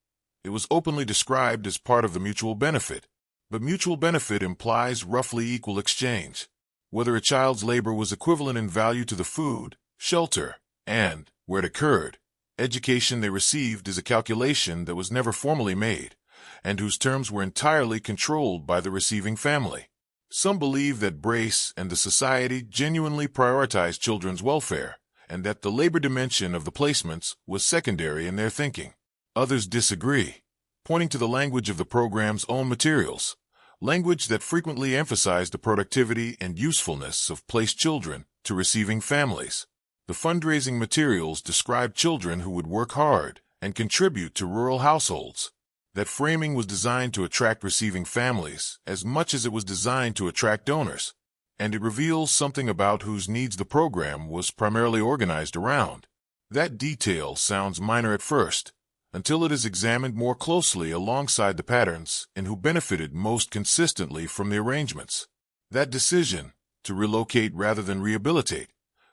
It was openly described as part of the mutual benefit. But mutual benefit implies roughly equal exchange. Whether a child's labor was equivalent in value to the food, shelter, and, where it occurred, education they received is a calculation that was never formally made, and whose terms were entirely controlled by the receiving family. Some believe that Brace and the society genuinely prioritized children's welfare, and that the labor dimension of the placements was secondary in their thinking. Others disagree, pointing to the language of the program's own materials, language that frequently emphasized the productivity and usefulness of placed children to receiving families. The fundraising materials described children who would work hard and contribute to rural households. That framing was designed to attract receiving families as much as it was designed to attract donors, and it reveals something about whose needs the program was primarily organized around. That detail sounds minor at first, until it is examined more closely alongside the patterns in who benefited most consistently from the arrangements. That decision, to relocate rather than rehabilitate,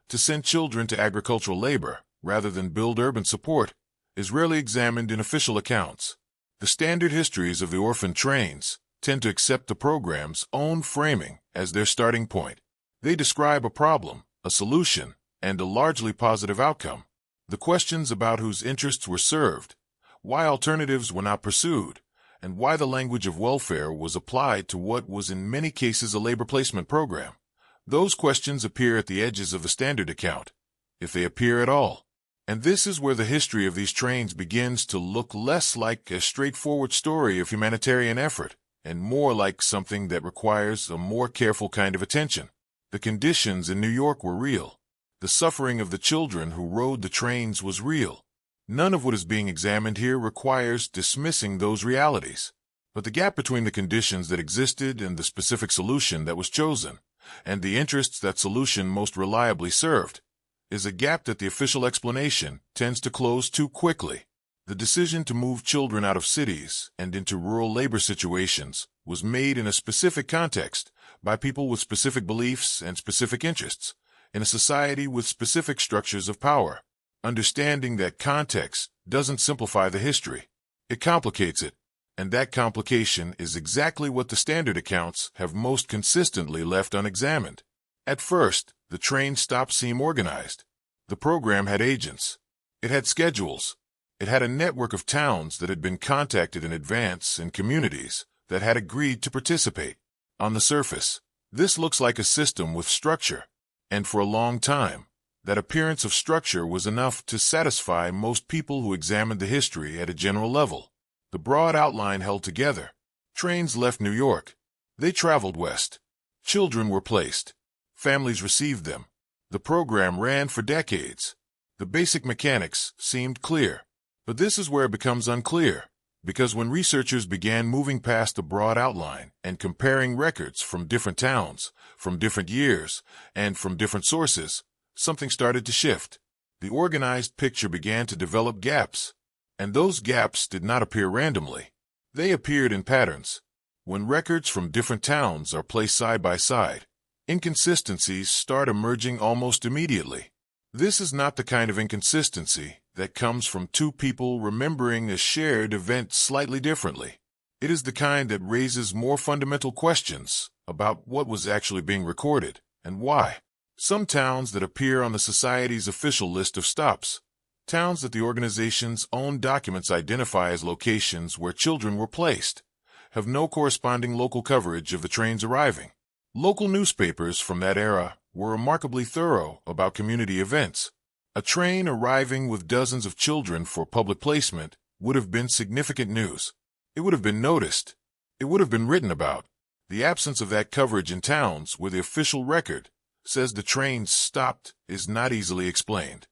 to send children to agricultural labor rather than build urban support, is rarely examined in official accounts. The standard histories of the orphan trains tend to accept the program's own framing as their starting point. They describe a problem, a solution, and a largely positive outcome. The questions about whose interests were served, why alternatives were not pursued, and why the language of welfare was applied to what was in many cases a labor placement program. Those questions appear at the edges of the standard account, if they appear at all. And this is where the history of these trains begins to look less like a straightforward story of humanitarian effort, and more like something that requires a more careful kind of attention. The conditions in New York were real. The suffering of the children who rode the trains was real. None of what is being examined here requires dismissing those realities. But the gap between the conditions that existed and the specific solution that was chosen, and the interests that solution most reliably served, is a gap that the official explanation tends to close too quickly. The decision to move children out of cities and into rural labor situations was made in a specific context by people with specific beliefs and specific interests, in a society with specific structures of power. Understanding that context doesn't simplify the history. It complicates it, and that complication is exactly what the standard accounts have most consistently left unexamined. At first, the train stops seem organized. The program had agents. It had schedules. It had a network of towns that had been contacted in advance and communities that had agreed to participate. On the surface, this looks like a system with structure, and for a long time, that appearance of structure was enough to satisfy most people who examined the history at a general level. The broad outline held together. Trains left New York. They traveled west. Children were placed. Families received them. The program ran for decades. The basic mechanics seemed clear. But this is where it becomes unclear, because when researchers began moving past the broad outline and comparing records from different towns, from different years, and from different sources, something started to shift. The organized picture began to develop gaps, and those gaps did not appear randomly. They appeared in patterns. When records from different towns are placed side by side, inconsistencies start emerging almost immediately. This is not the kind of inconsistency that comes from two people remembering a shared event slightly differently. It is the kind that raises more fundamental questions about what was actually being recorded and why. Some towns that appear on the Society's official list of stops, towns that the organization's own documents identify as locations where children were placed, have no corresponding local coverage of the trains arriving. Local newspapers from that era were remarkably thorough about community events. A train arriving with dozens of children for public placement would have been significant news. It would have been noticed. It would have been written about. The absence of that coverage in towns where the official record says the train stopped is not easily explained.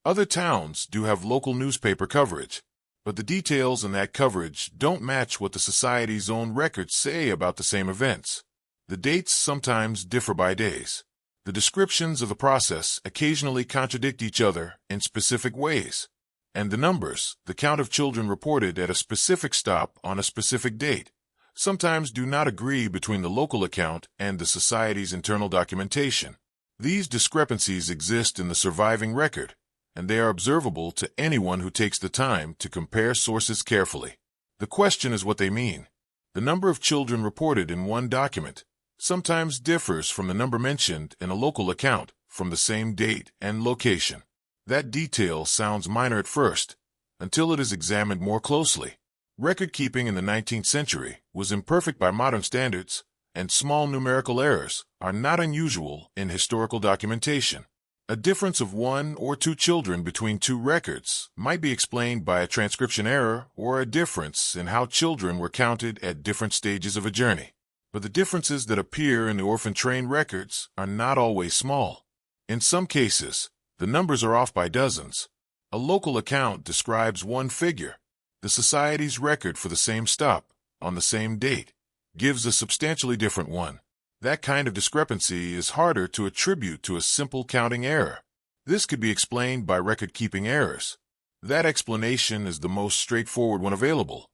Other towns do have local newspaper coverage, but the details in that coverage don't match what the Society's own records say about the same events. The dates sometimes differ by days. The descriptions of the process occasionally contradict each other in specific ways. And the numbers, the count of children reported at a specific stop on a specific date, sometimes do not agree between the local account and the Society's internal documentation. These discrepancies exist in the surviving record, and they are observable to anyone who takes the time to compare sources carefully. The question is what they mean. The number of children reported in one document sometimes differs from the number mentioned in a local account from the same date and location. That detail sounds minor at first, until it is examined more closely. Record-keeping in the 19th century was imperfect by modern standards, and small numerical errors are not unusual in historical documentation. A difference of 1 or 2 children between 2 records might be explained by a transcription error or a difference in how children were counted at different stages of a journey. But the differences that appear in the orphan train records are not always small. In some cases, the numbers are off by dozens. A local account describes one figure. The Society's record for the same stop, on the same date, gives a substantially different one. That kind of discrepancy is harder to attribute to a simple counting error. This could be explained by record-keeping errors. That explanation is the most straightforward one available,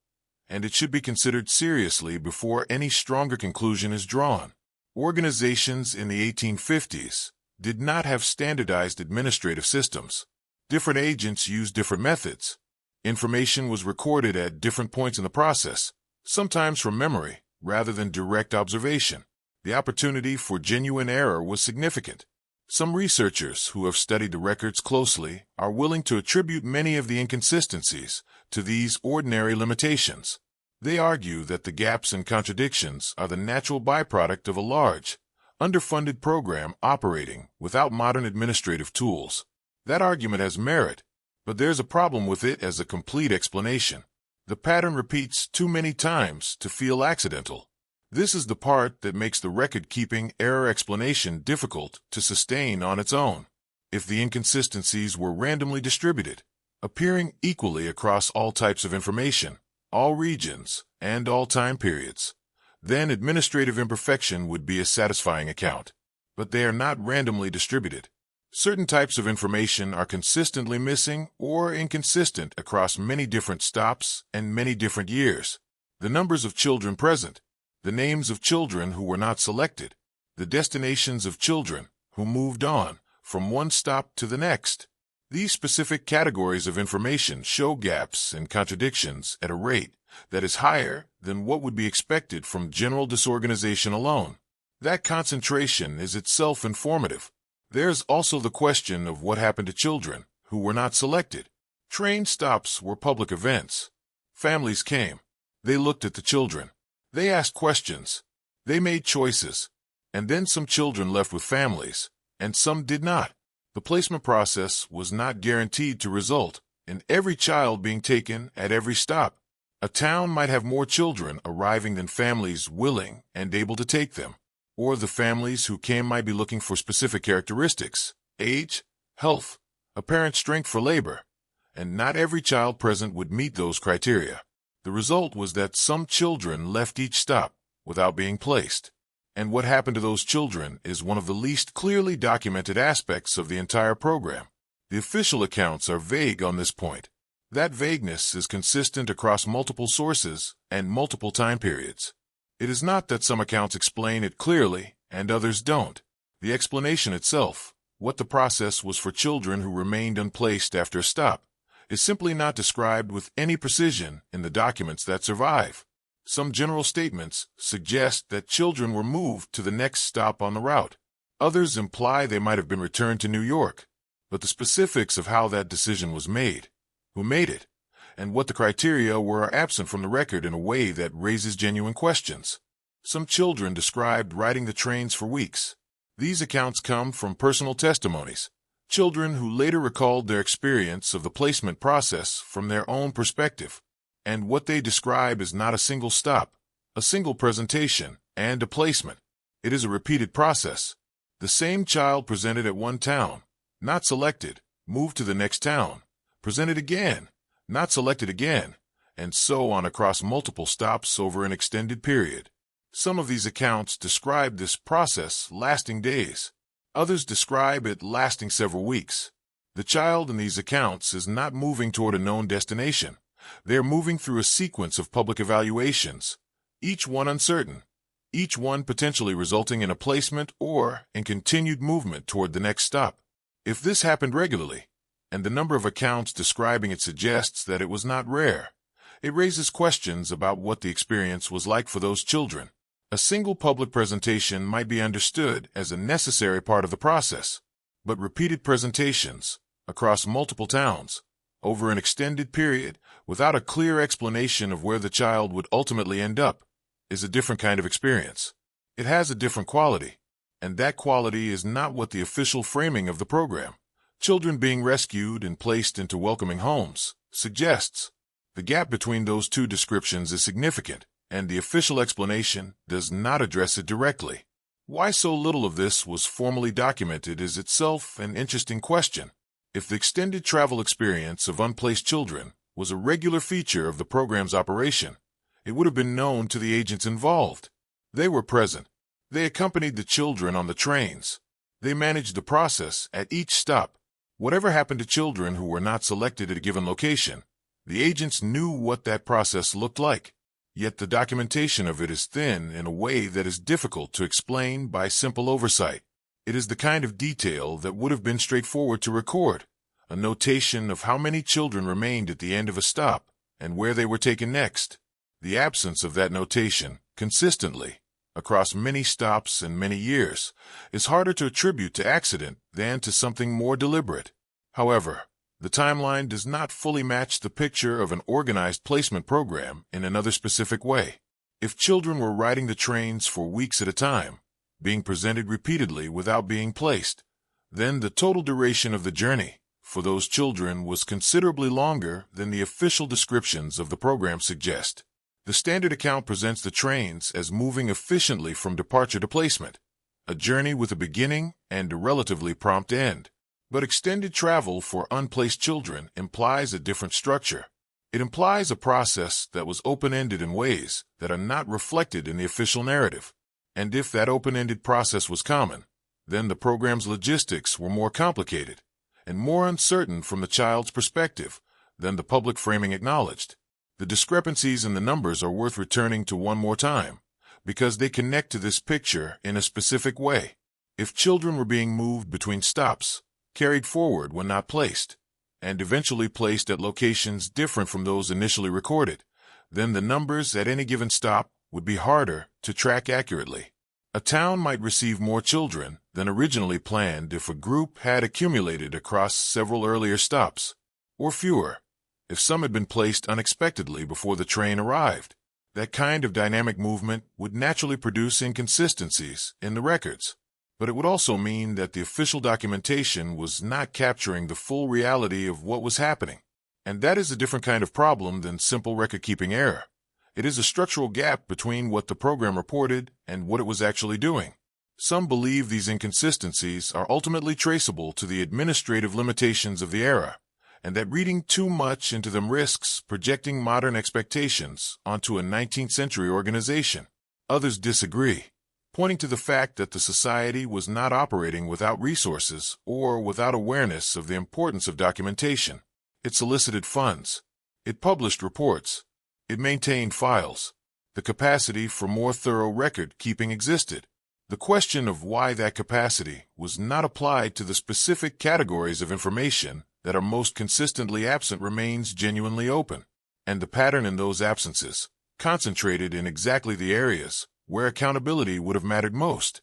and it should be considered seriously before any stronger conclusion is drawn. Organizations in the 1850s did not have standardized administrative systems. Different agents used different methods. Information was recorded at different points in the process, sometimes from memory rather than direct observation. The opportunity for genuine error was significant. Some researchers who have studied the records closely are willing to attribute many of the inconsistencies to these ordinary limitations. They argue that the gaps and contradictions are the natural byproduct of a large, underfunded program operating without modern administrative tools. That argument has merit, but there's a problem with it as a complete explanation. The pattern repeats too many times to feel accidental. This is the part that makes the record-keeping error explanation difficult to sustain on its own. If the inconsistencies were randomly distributed, appearing equally across all types of information, all regions, and all time periods, then administrative imperfection would be a satisfying account. But they are not randomly distributed. Certain types of information are consistently missing or inconsistent across many different stops and many different years. The numbers of children present, the names of children who were not selected, the destinations of children who moved on from one stop to the next. These specific categories of information show gaps and contradictions at a rate that is higher than what would be expected from general disorganization alone. That concentration is itself informative. There's also the question of what happened to children who were not selected. Train stops were public events. Families came. They looked at the children. They asked questions. They made choices. And then some children left with families, and some did not. The placement process was not guaranteed to result in every child being taken at every stop. A town might have more children arriving than families willing and able to take them. Or the families who came might be looking for specific characteristics, age, health, apparent strength for labor, and not every child present would meet those criteria. The result was that some children left each stop without being placed. And what happened to those children is one of the least clearly documented aspects of the entire program. The official accounts are vague on this point. That vagueness is consistent across multiple sources and multiple time periods. It is not that some accounts explain it clearly and others don't. The explanation itself, what the process was for children who remained unplaced after a stop, is simply not described with any precision in the documents that survive. Some general statements suggest that children were moved to the next stop on the route. Others imply they might have been returned to New York. But the specifics of how that decision was made, who made it, and what the criteria were are absent from the record in a way that raises genuine questions. Some children described riding the trains for weeks. These accounts come from personal testimonies, children who later recalled their experience of the placement process from their own perspective. And what they describe is not a single stop, a single presentation, and a placement. It is a repeated process. The same child presented at one town, not selected, moved to the next town, presented again, not selected again, and so on across multiple stops over an extended period. Some of these accounts describe this process lasting days. Others describe it lasting several weeks. The child in these accounts is not moving toward a known destination. They are moving through a sequence of public evaluations, each one uncertain, each one potentially resulting in a placement or in continued movement toward the next stop. If this happened regularly, and the number of accounts describing it suggests that it was not rare, it raises questions about what the experience was like for those children. A single public presentation might be understood as a necessary part of the process, but repeated presentations across multiple towns over an extended period without a clear explanation of where the child would ultimately end up is a different kind of experience. It has a different quality, and that quality is not what the official framing of the program, children being rescued and placed into welcoming homes, suggests. The gap between those two descriptions is significant, and the official explanation does not address it directly. Why so little of this was formally documented is itself an interesting question. If the extended travel experience of unplaced children was a regular feature of the program's operation, it would have been known to the agents involved. They were present. They accompanied the children on the trains. They managed the process at each stop. Whatever happened to children who were not selected at a given location, the agents knew what that process looked like. Yet the documentation of it is thin in a way that is difficult to explain by simple oversight. It is the kind of detail that would have been straightforward to record, a notation of how many children remained at the end of a stop and where they were taken next. The absence of that notation, consistently, across many stops and many years, is harder to attribute to accident than to something more deliberate. However, The timeline does not fully match the picture of an organized placement program in another specific way. If children were riding the trains for weeks at a time, being presented repeatedly without being placed, then the total duration of the journey for those children was considerably longer than the official descriptions of the program suggest. The standard account presents the trains as moving efficiently from departure to placement, a journey with a beginning and a relatively prompt end. But extended travel for unplaced children implies a different structure. It implies a process that was open-ended in ways that are not reflected in the official narrative. And if that open-ended process was common, then the program's logistics were more complicated and more uncertain from the child's perspective than the public framing acknowledged. The discrepancies in the numbers are worth returning to one more time, because they connect to this picture in a specific way. If children were being moved between stops, carried forward when not placed, and eventually placed at locations different from those initially recorded, then the numbers at any given stop would be harder to track accurately. A town might receive more children than originally planned if a group had accumulated across several earlier stops, or fewer if some had been placed unexpectedly before the train arrived. That kind of dynamic movement would naturally produce inconsistencies in the records, but it would also mean that the official documentation was not capturing the full reality of what was happening. And that is a different kind of problem than simple record-keeping error. It is a structural gap between what the program reported and what it was actually doing. Some believe these inconsistencies are ultimately traceable to the administrative limitations of the era, and that reading too much into them risks projecting modern expectations onto a 19th century organization. Others disagree, pointing to the fact that the society was not operating without resources or without awareness of the importance of documentation. It solicited funds. It published reports. It maintained files. The capacity for more thorough record-keeping existed. The question of why that capacity was not applied to the specific categories of information that are most consistently absent remains genuinely open, and the pattern in those absences, concentrated in exactly the areas where accountability would have mattered most,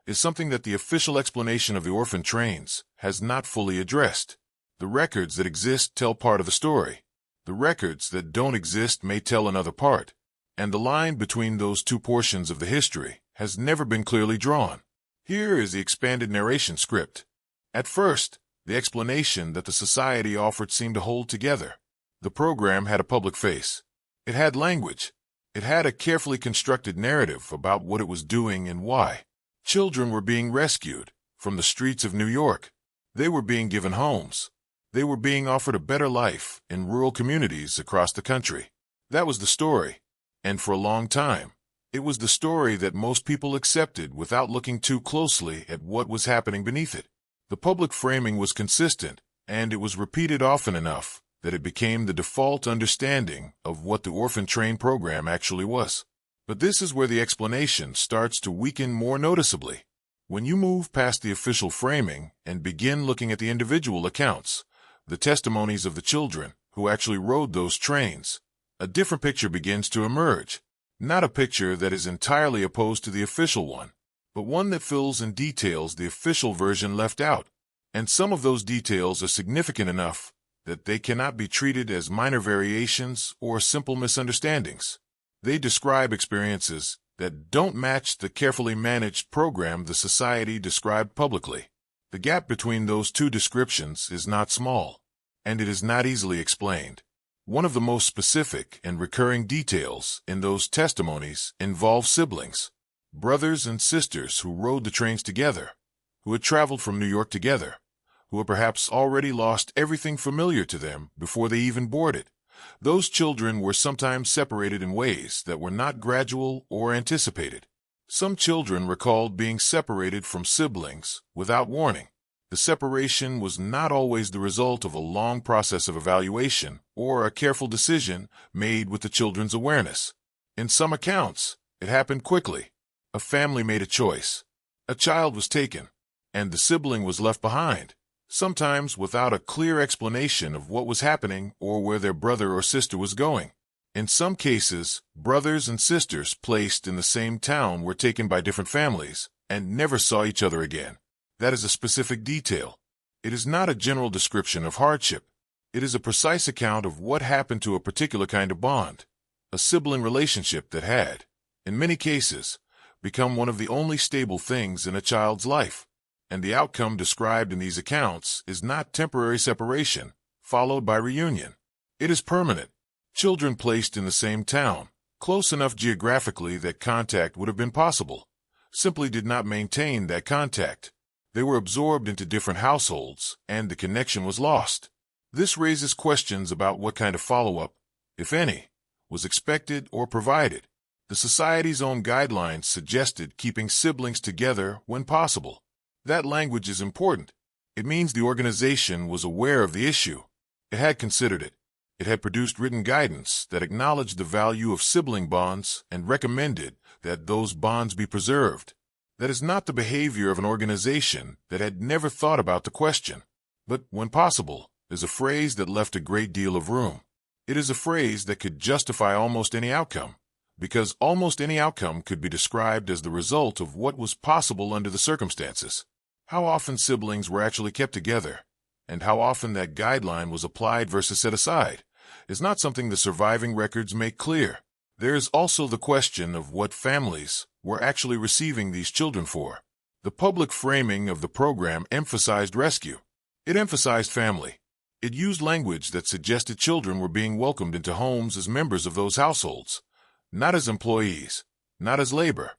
is something that the official explanation of the orphan trains has not fully addressed. The records that exist tell part of the story. The records that don't exist may tell another part, and the line between those two portions of the history has never been clearly drawn. Here is the expanded narration script. At first, the explanation that the society offered seemed to hold together. The program had a public face. It had language. It had a carefully constructed narrative about what it was doing and why. Children were being rescued from the streets of New York. They were being given homes. They were being offered a better life in rural communities across the country. That was the story. And for a long time, it was the story that most people accepted without looking too closely at what was happening beneath it. The public framing was consistent, and it was repeated often enough that it became the default understanding of what the orphan train program actually was. But this is where the explanation starts to weaken more noticeably. When you move past the official framing and begin looking at the individual accounts, the testimonies of the children who actually rode those trains, a different picture begins to emerge. Not a picture that is entirely opposed to the official one, but one that fills in details the official version left out. And some of those details are significant enough that they cannot be treated as minor variations or simple misunderstandings. They describe experiences that don't match the carefully managed program the society described publicly. The gap between those two descriptions is not small, and it is not easily explained. One of the most specific and recurring details in those testimonies involve siblings, brothers and sisters who rode the trains together, who had traveled from New York together, who had perhaps already lost everything familiar to them before they even boarded. Those children were sometimes separated in ways that were not gradual or anticipated. Some children recalled being separated from siblings without warning. The separation was not always the result of a long process of evaluation or a careful decision made with the children's awareness. In some accounts, it happened quickly. A family made a choice. A child was taken, and the sibling was left behind, sometimes without a clear explanation of what was happening or where their brother or sister was going. In some cases, brothers and sisters placed in the same town were taken by different families and never saw each other again. That is a specific detail. It is not a general description of hardship. It is a precise account of what happened to a particular kind of bond, a sibling relationship that had, in many cases, become one of the only stable things in a child's life. And the outcome described in these accounts is not temporary separation, followed by reunion. It is permanent. Children placed in the same town, close enough geographically that contact would have been possible, simply did not maintain that contact. They were absorbed into different households, and the connection was lost. This raises questions about what kind of follow-up, if any, was expected or provided. The society's own guidelines suggested keeping siblings together when possible. That language is important. It means the organization was aware of the issue. It had considered it. It had produced written guidance that acknowledged the value of sibling bonds and recommended that those bonds be preserved. That is not the behavior of an organization that had never thought about the question. But when possible is a phrase that left a great deal of room. It is a phrase that could justify almost any outcome, because almost any outcome could be described as the result of what was possible under the circumstances. How often siblings were actually kept together, and how often that guideline was applied versus set aside, is not something the surviving records make clear. There is also the question of what families were actually receiving these children for. The public framing of the program emphasized rescue. It emphasized family. It used language that suggested children were being welcomed into homes as members of those households, not as employees, not as labor,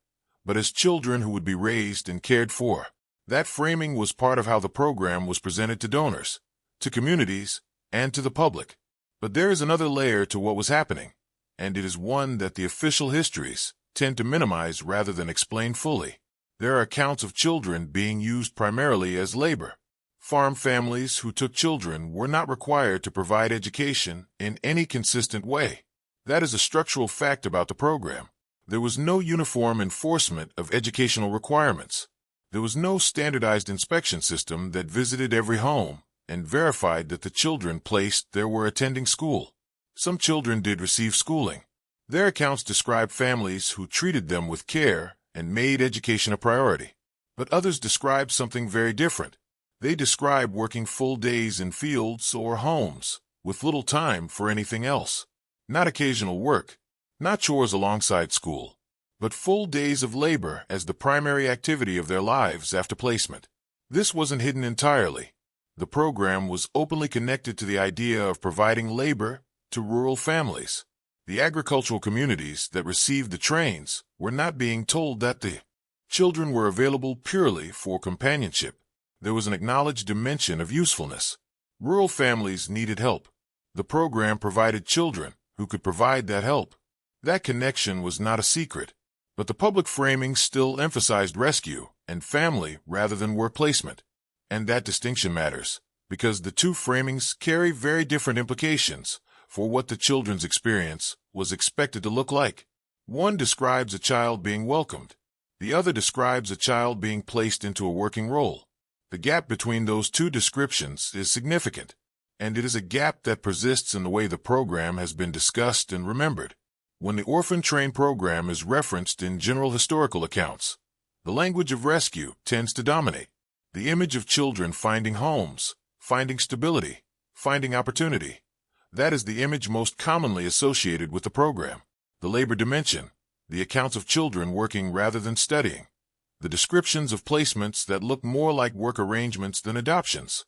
but as children who would be raised and cared for. That framing was part of how the program was presented to donors, to communities, and to the public. But there is another layer to what was happening, and it is one that the official histories tend to minimize rather than explain fully. There are accounts of children being used primarily as labor. Farm families who took children were not required to provide education in any consistent way. That is a structural fact about the program. There was no uniform enforcement of educational requirements. There was no standardized inspection system that visited every home and verified that the children placed there were attending school. Some children did receive schooling. Their accounts describe families who treated them with care and made education a priority. But others describe something very different. They describe working full days in fields or homes, with little time for anything else. Not occasional work, not chores alongside school, but full days of labor as the primary activity of their lives after placement. This wasn't hidden entirely. The program was openly connected to the idea of providing labor to rural families. The agricultural communities that received the trains were not being told that the children were available purely for companionship. There was an acknowledged dimension of usefulness. Rural families needed help. The program provided children who could provide that help. That connection was not a secret, but the public framing still emphasized rescue and family rather than work placement. And that distinction matters, because the two framings carry very different implications for what the children's experience was expected to look like. One describes a child being welcomed. The other describes a child being placed into a working role. The gap between those two descriptions is significant, and it is a gap that persists in the way the program has been discussed and remembered. When the Orphan Train program is referenced in general historical accounts, the language of rescue tends to dominate. The image of children finding homes, finding stability, finding opportunity. That is the image most commonly associated with the program. The labor dimension, the accounts of children working rather than studying, the descriptions of placements that look more like work arrangements than adoptions.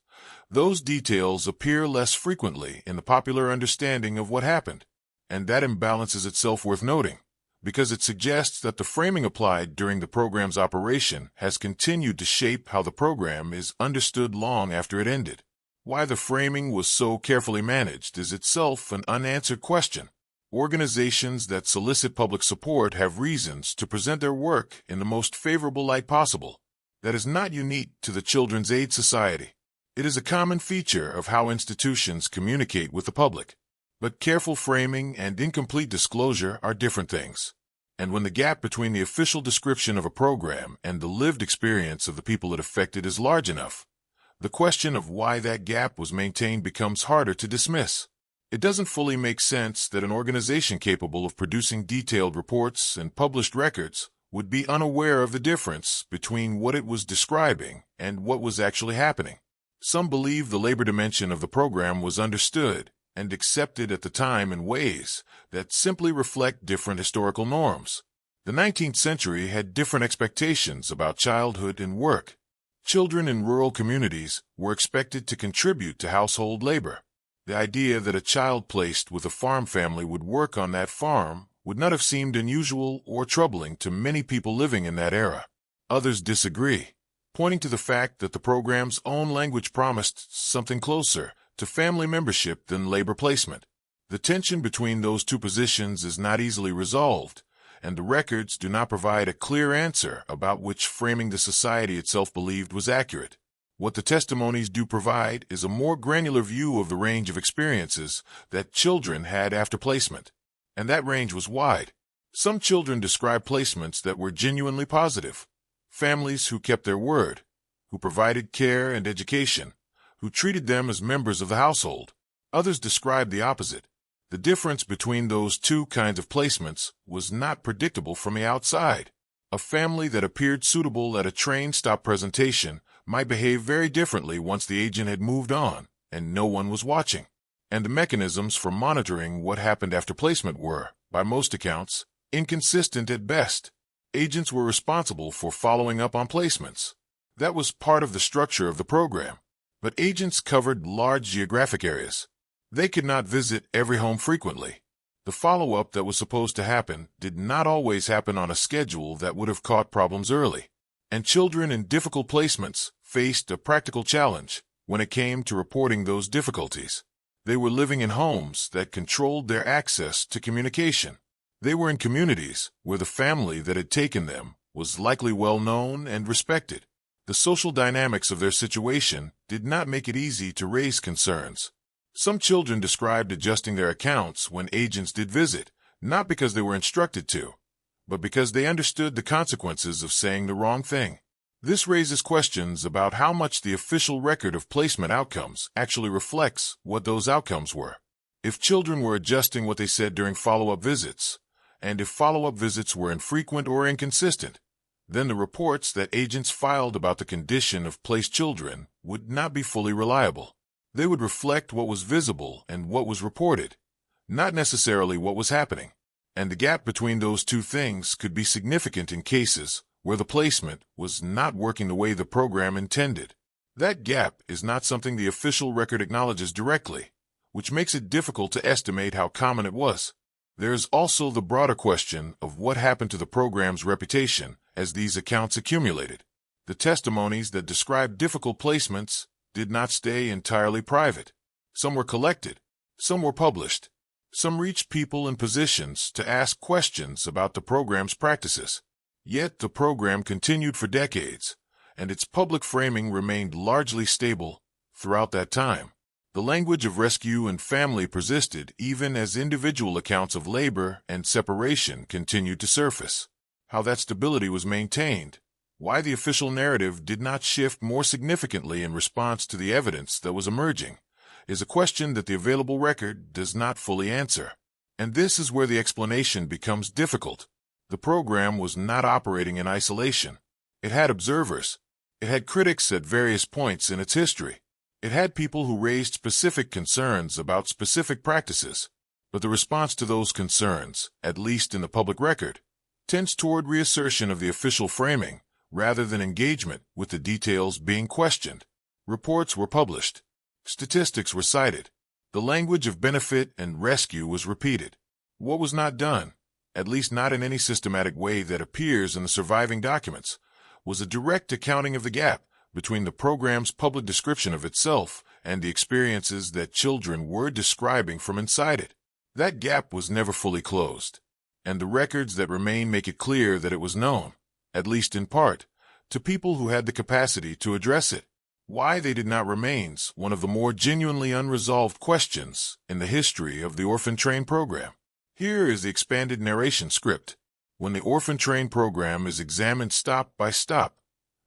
Those details appear less frequently in the popular understanding of what happened, and that imbalance is itself worth noting, because it suggests that the framing applied during the program's operation has continued to shape how the program is understood long after it ended. Why the framing was so carefully managed is itself an unanswered question. Organizations that solicit public support have reasons to present their work in the most favorable light possible. That is not unique to the Children's Aid Society. It is a common feature of how institutions communicate with the public. But careful framing and incomplete disclosure are different things. And when the gap between the official description of a program and the lived experience of the people it affected is large enough, the question of why that gap was maintained becomes harder to dismiss. It doesn't fully make sense that an organization capable of producing detailed reports and published records would be unaware of the difference between what it was describing and what was actually happening. Some believe the labor dimension of the program was understood and accepted at the time in ways that simply reflect different historical norms. The 19th century had different expectations about childhood and work. Children in rural communities were expected to contribute to household labor. The idea that a child placed with a farm family would work on that farm would not have seemed unusual or troubling to many people living in that era. Others disagree, pointing to the fact that the program's own language promised something closer to family membership than labor placement. The tension between those two positions is not easily resolved, and the records do not provide a clear answer about which framing the society itself believed was accurate. What the testimonies do provide is a more granular view of the range of experiences that children had after placement, and that range was wide. Some children describe placements that were genuinely positive, families who kept their word, who provided care and education, who treated them as members of the household. Others describe the opposite. The difference between those two kinds of placements was not predictable from the outside. A family that appeared suitable at a train stop presentation might behave very differently once the agent had moved on and no one was watching. And the mechanisms for monitoring what happened after placement were, by most accounts, inconsistent at best. Agents were responsible for following up on placements. That was part of the structure of the program. But agents covered large geographic areas. They could not visit every home frequently. The follow-up that was supposed to happen did not always happen on a schedule that would have caught problems early. And children in difficult placements faced a practical challenge when it came to reporting those difficulties. They were living in homes that controlled their access to communication. They were in communities where the family that had taken them was likely well known and respected. The social dynamics of their situation did not make it easy to raise concerns. Some children described adjusting their accounts when agents did visit, not because they were instructed to, but because they understood the consequences of saying the wrong thing. This raises questions about how much the official record of placement outcomes actually reflects what those outcomes were. If children were adjusting what they said during follow-up visits, and if follow-up visits were infrequent or inconsistent, then the reports that agents filed about the condition of placed children would not be fully reliable. They would reflect what was visible and what was reported, not necessarily what was happening. And the gap between those two things could be significant in cases where the placement was not working the way the program intended. That gap is not something the official record acknowledges directly, which makes it difficult to estimate how common it was. There is also the broader question of what happened to the program's reputation as these accounts accumulated. The testimonies that describe difficult placements did not stay entirely private. Some were collected, some were published, some reached people in positions to ask questions about the program's practices. Yet the program continued for decades, and its public framing remained largely stable throughout that time. The language of rescue and family persisted even as individual accounts of labor and separation continued to surface. How that stability was maintained, why the official narrative did not shift more significantly in response to the evidence that was emerging, is a question that the available record does not fully answer. And this is where the explanation becomes difficult. The program was not operating in isolation. It had observers. It had critics at various points in its history. It had people who raised specific concerns about specific practices. But the response to those concerns, at least in the public record, tends toward reassertion of the official framing rather than engagement with the details being questioned. Reports were published. Statistics were cited. The language of benefit and rescue was repeated. What was not done, at least not in any systematic way that appears in the surviving documents, was a direct accounting of the gap between the program's public description of itself and the experiences that children were describing from inside it. That gap was never fully closed, and the records that remain make it clear that it was known, at least in part, to people who had the capacity to address it. Why they did not remains one of the more genuinely unresolved questions in the history of the Orphan Train program. Here is the expanded narration script. When the Orphan Train program is examined stop by stop,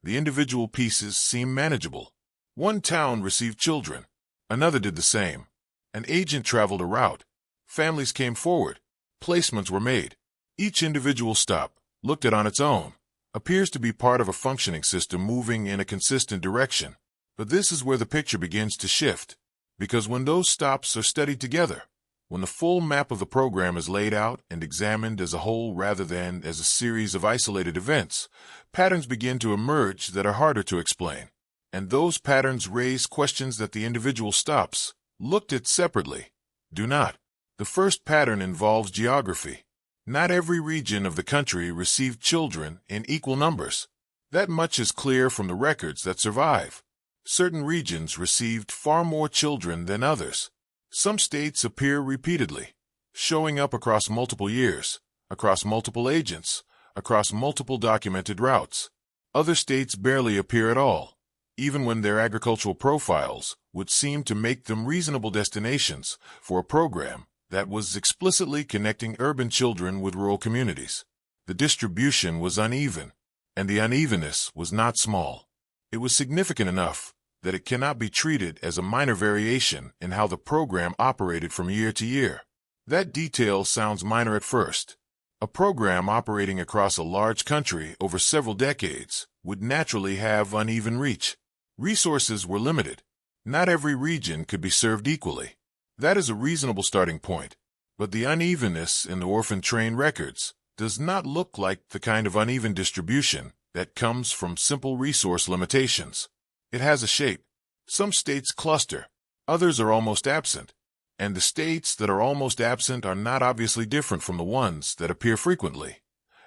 the individual pieces seem manageable. One town received children. Another did the same. An agent traveled a route. Families came forward. Placements were made. Each individual stop, looked at on its own, appears to be part of a functioning system moving in a consistent direction. But this is where the picture begins to shift, because when those stops are studied together, when the full map of the program is laid out and examined as a whole rather than as a series of isolated events, patterns begin to emerge that are harder to explain. And those patterns raise questions that the individual stops, looked at separately, do not. The first pattern involves geography. Not every region of the country received children in equal numbers. That much is clear from the records that survive. Certain regions received far more children than others. Some states appear repeatedly, showing up across multiple years, across multiple agents, across multiple documented routes. Other states barely appear at all, even when their agricultural profiles would seem to make them reasonable destinations for a program that was explicitly connecting urban children with rural communities. The distribution was uneven, and the unevenness was not small. It was significant enough that it cannot be treated as a minor variation in how the program operated from year to year. That detail sounds minor at first. A program operating across a large country over several decades would naturally have uneven reach. Resources were limited. Not every region could be served equally. That is a reasonable starting point. But the unevenness in the orphan train records does not look like the kind of uneven distribution that comes from simple resource limitations. It has a shape. Some states cluster. Others are almost absent. And the states that are almost absent are not obviously different from the ones that appear frequently,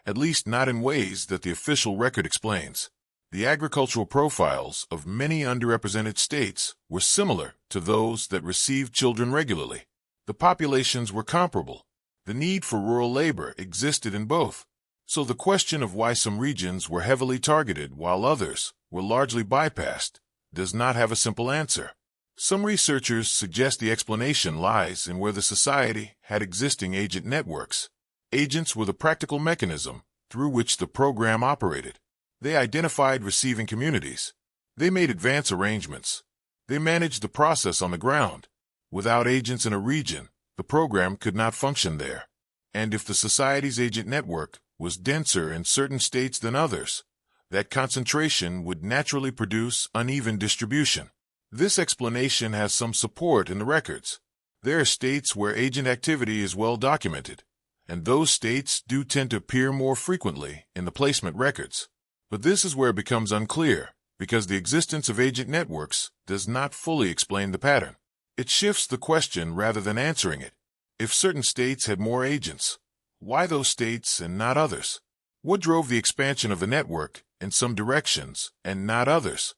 at least not in ways that the official record explains. The agricultural profiles of many underrepresented states were similar to those that received children regularly. The populations were comparable. The need for rural labor existed in both. So the question of why some regions were heavily targeted while others were largely bypassed does not have a simple answer. Some researchers suggest the explanation lies in where the society had existing agent networks. Agents were the practical mechanism through which the program operated. They identified receiving communities. They made advance arrangements. They managed the process on the ground. Without agents in a region, the program could not function there. And if the society's agent network was denser in certain states than others, that concentration would naturally produce uneven distribution. This explanation has some support in the records. There are states where agent activity is well documented, and those states do tend to appear more frequently in the placement records. But this is where it becomes unclear, because the existence of agent networks does not fully explain the pattern. It shifts the question rather than answering it. If certain states had more agents, why those states and not others? What drove the expansion of the network in some directions and not others?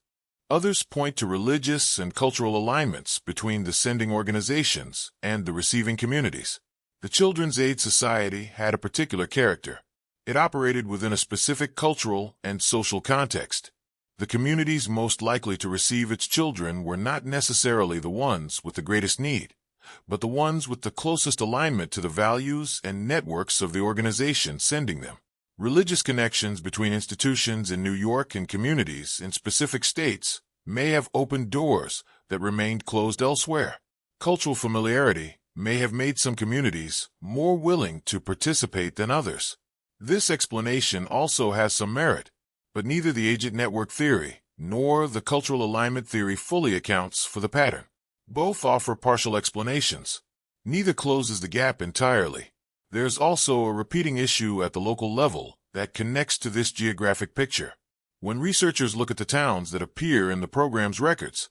Others point to religious and cultural alignments between the sending organizations and the receiving communities. The Children's Aid Society had a particular character. It operated within a specific cultural and social context. The communities most likely to receive its children were not necessarily the ones with the greatest need, but the ones with the closest alignment to the values and networks of the organization sending them. Religious connections between institutions in New York and communities in specific states may have opened doors that remained closed elsewhere. Cultural familiarity may have made some communities more willing to participate than others. This explanation also has some merit, but neither the agent network theory nor the cultural alignment theory fully accounts for the pattern. Both offer partial explanations. Neither closes the gap entirely. There's also a repeating issue at the local level that connects to this geographic picture. When researchers look at the towns that appear in the program's records,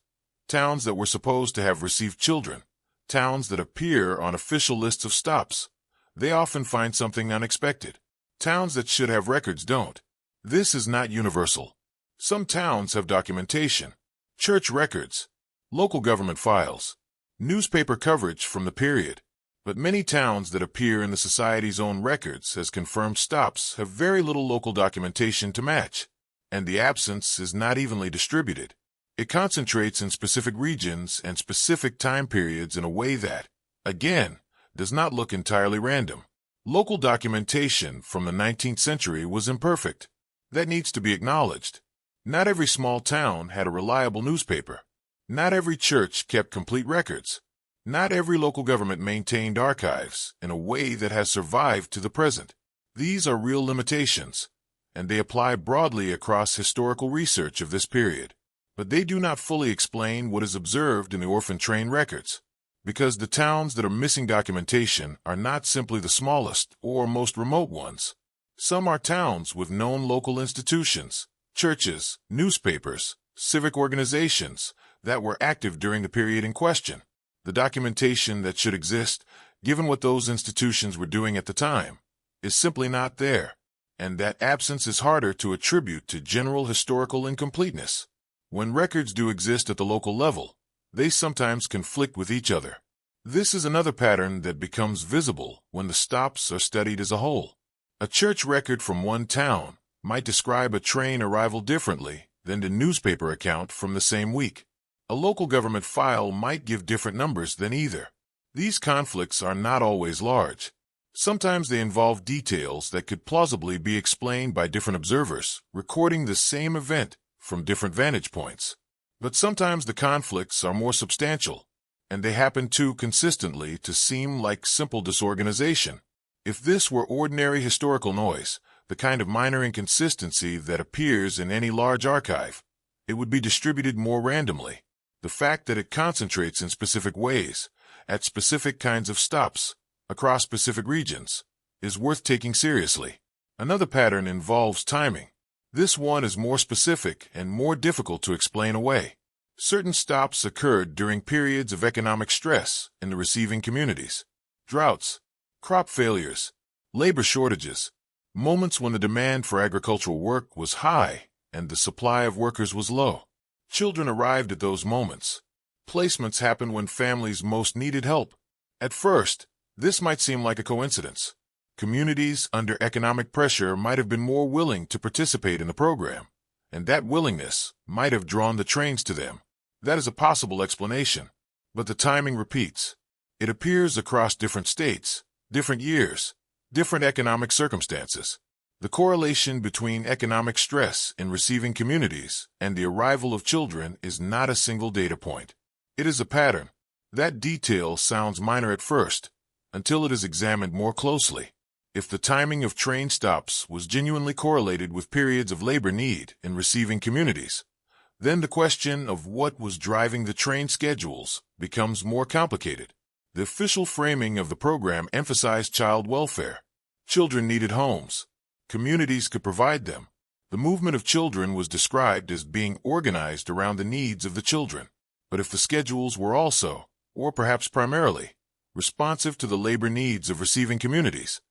towns that were supposed to have received children, towns that appear on official lists of stops, they often find something unexpected. Towns that should have records don't. This is not universal. Some towns have documentation, church records, local government files, newspaper coverage from the period, but many towns that appear in the society's own records as confirmed stops have very little local documentation to match, and the absence is not evenly distributed. It concentrates in specific regions and specific time periods in a way that, again, does not look entirely random. Local documentation from the 19th century was imperfect. That needs to be acknowledged. Not every small town had a reliable newspaper. Not every church kept complete records. Not every local government maintained archives in a way that has survived to the present. These are real limitations, and they apply broadly across historical research of this period. but they do not fully explain what is observed in the orphan train records, because the towns that are missing documentation are not simply the smallest or most remote ones. Some are towns with known local institutions, churches, newspapers, civic organizations that were active during the period in question. The documentation that should exist, given what those institutions were doing at the time, is simply not there, and that absence is harder to attribute to general historical incompleteness. When records do exist at the local level, they sometimes conflict with each other. This is another pattern that becomes visible when the stops are studied as a whole. A church record from one town might describe a train arrival differently than the newspaper account from the same week. A local government file might give different numbers than either. These conflicts are not always large. Sometimes they involve details that could plausibly be explained by different observers, recording the same event from different vantage points. But sometimes the conflicts are more substantial, and they happen too consistently to seem like simple disorganization. If this were ordinary historical noise, the kind of minor inconsistency that appears in any large archive, it would be distributed more randomly. The fact that it concentrates in specific ways, at specific kinds of stops, across specific regions, is worth taking seriously. Another pattern involves timing. This one is more specific and more difficult to explain away. Certain stops occurred during periods of economic stress in the receiving communities. Droughts, crop failures, labor shortages, moments when the demand for agricultural work was high and the supply of workers was low. Children arrived at those moments. Placements happened when families most needed help. At first, this might seem like a coincidence. Communities under economic pressure might have been more willing to participate in the program, and that willingness might have drawn the trains to them. That is a possible explanation. But the timing repeats. It appears across different states, different years, different economic circumstances. The correlation between economic stress in receiving communities and the arrival of children is not a single data point. It is a pattern. That detail sounds minor at first, until it is examined more closely. If the timing of train stops was genuinely correlated with periods of labor need in receiving communities, then the question of what was driving the train schedules becomes more complicated. The official framing of the program emphasized child welfare. Children needed homes. Communities could provide them. The movement of children was described as being organized around the needs of the children. But if the schedules were also, or perhaps primarily, responsive to the labor needs of receiving communities,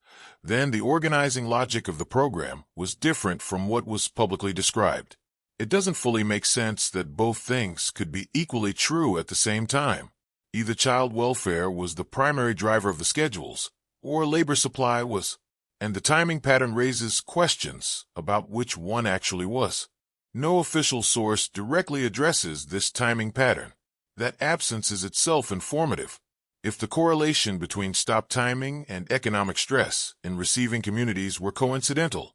then the organizing logic of the program was different from what was publicly described. It doesn't fully make sense that both things could be equally true at the same time. Either child welfare was the primary driver of the schedules, or labor supply was. And the timing pattern raises questions about which one actually was. No official source directly addresses this timing pattern. That absence is itself informative. If the correlation between stop timing and economic stress in receiving communities were coincidental,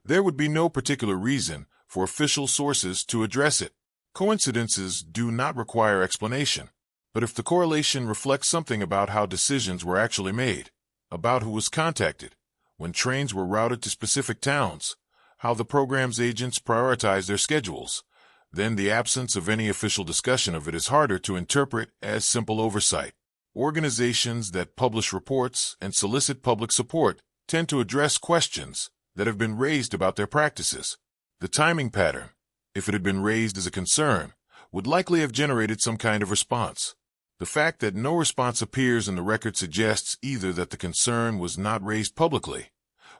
there would be no particular reason for official sources to address it. Coincidences do not require explanation. But if the correlation reflects something about how decisions were actually made, about who was contacted, when trains were routed to specific towns, how the program's agents prioritized their schedules, then the absence of any official discussion of it is harder to interpret as simple oversight. Organizations that publish reports and solicit public support tend to address questions that have been raised about their practices. The timing pattern, if it had been raised as a concern, would likely have generated some kind of response. The fact that no response appears in the record suggests either that the concern was not raised publicly,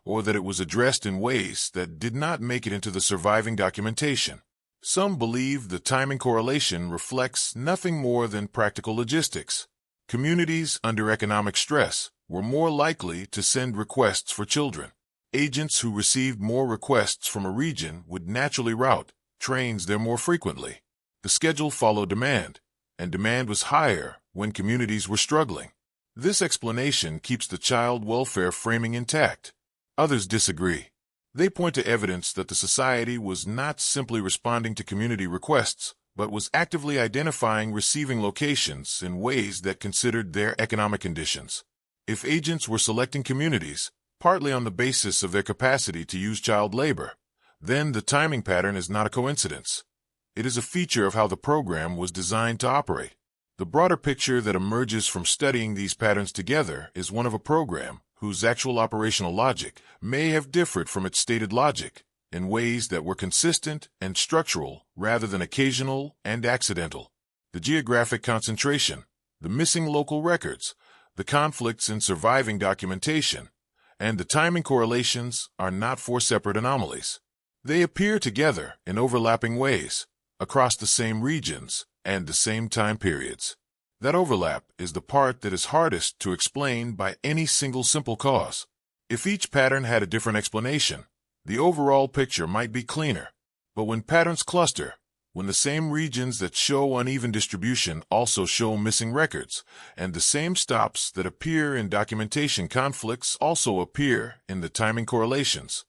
or that it was addressed in ways that did not make it into the surviving documentation. Some believe the timing correlation reflects nothing more than practical logistics. Communities under economic stress were more likely to send requests for children. Agents who received more requests from a region would naturally route trains there more frequently. The schedule followed demand, and demand was higher when communities were struggling. This explanation keeps the child welfare framing intact. Others disagree. They point to evidence that the society was not simply responding to community requests, but was actively identifying receiving locations in ways that considered their economic conditions. If agents were selecting communities, partly on the basis of their capacity to use child labor, then the timing pattern is not a coincidence. It is a feature of how the program was designed to operate. The broader picture that emerges from studying these patterns together is one of a program whose actual operational logic may have differed from its stated logic in ways that were consistent and structural rather than occasional and accidental. The geographic concentration, the missing local records, the conflicts in surviving documentation, and the timing correlations are not four separate anomalies. They appear together in overlapping ways, across the same regions and the same time periods. That overlap is the part that is hardest to explain by any single simple cause. If each pattern had a different explanation, the overall picture might be cleaner. But when patterns cluster, when the same regions that show uneven distribution also show missing records, and the same stops that appear in documentation conflicts also appear in the timing correlations,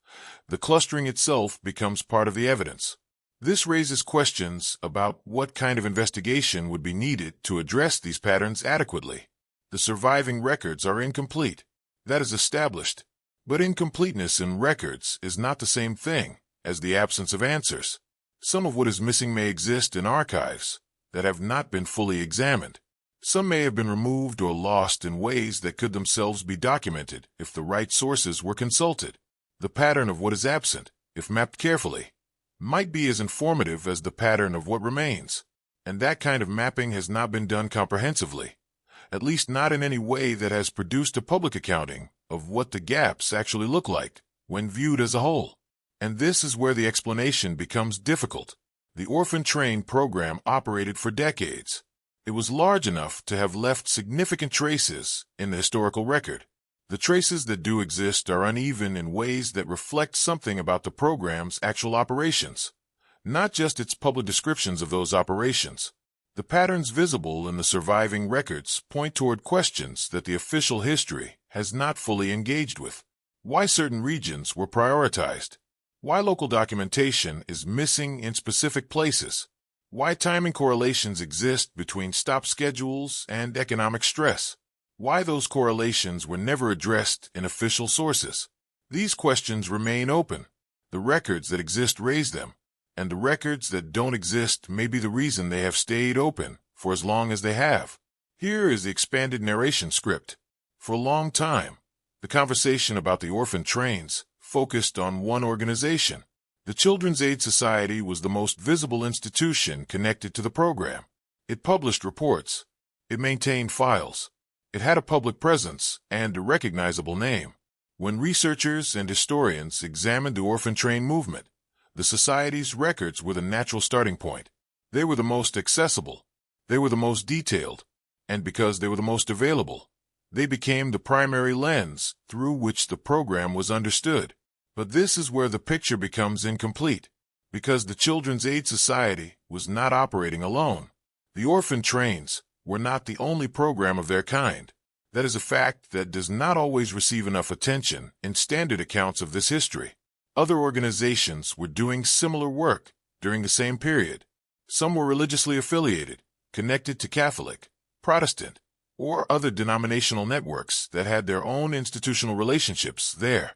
the clustering itself becomes part of the evidence. This raises questions about what kind of investigation would be needed to address these patterns adequately. The surviving records are incomplete. That is established. But incompleteness in records is not the same thing as the absence of answers. Some of what is missing may exist in archives that have not been fully examined. Some may have been removed or lost in ways that could themselves be documented if the right sources were consulted. The pattern of what is absent, if mapped carefully, might be as informative as the pattern of what remains. And that kind of mapping has not been done comprehensively, at least not in any way that has produced a public accounting of what the gaps actually look like when viewed as a whole. And this is where the explanation becomes difficult. The Orphan train program operated for decades. It was large enough to have left significant traces in the historical record. The traces that do exist are uneven in ways that reflect something about the program's actual operations, not just its public descriptions of those operations. The patterns visible in the surviving records point toward questions that the official history has not fully engaged with. Why certain regions were prioritized? Why local documentation is missing in specific places? Why timing correlations exist between stop schedules and economic stress? Why those correlations were never addressed in official sources? These questions remain open. The records that exist raise them, and the records that don't exist may be the reason they have stayed open for as long as they have. Here is the expanded narration script. For a long time, the conversation about the orphan trains focused on one organization. The Children's Aid Society was the most visible institution connected to the program. It published reports. It maintained files. It had a public presence and a recognizable name. When researchers and historians examined the orphan train movement, the Society's records were the natural starting point. They were the most accessible. They were the most detailed. And because they were the most available, they became the primary lens through which the program was understood. But this is where the picture becomes incomplete, because the Children's Aid Society was not operating alone. The orphan trains were not the only program of their kind. That is a fact that does not always receive enough attention in standard accounts of this history. Other organizations were doing similar work during the same period. Some were religiously affiliated, connected to Catholic, Protestant, or other denominational networks that had their own institutional relationships there,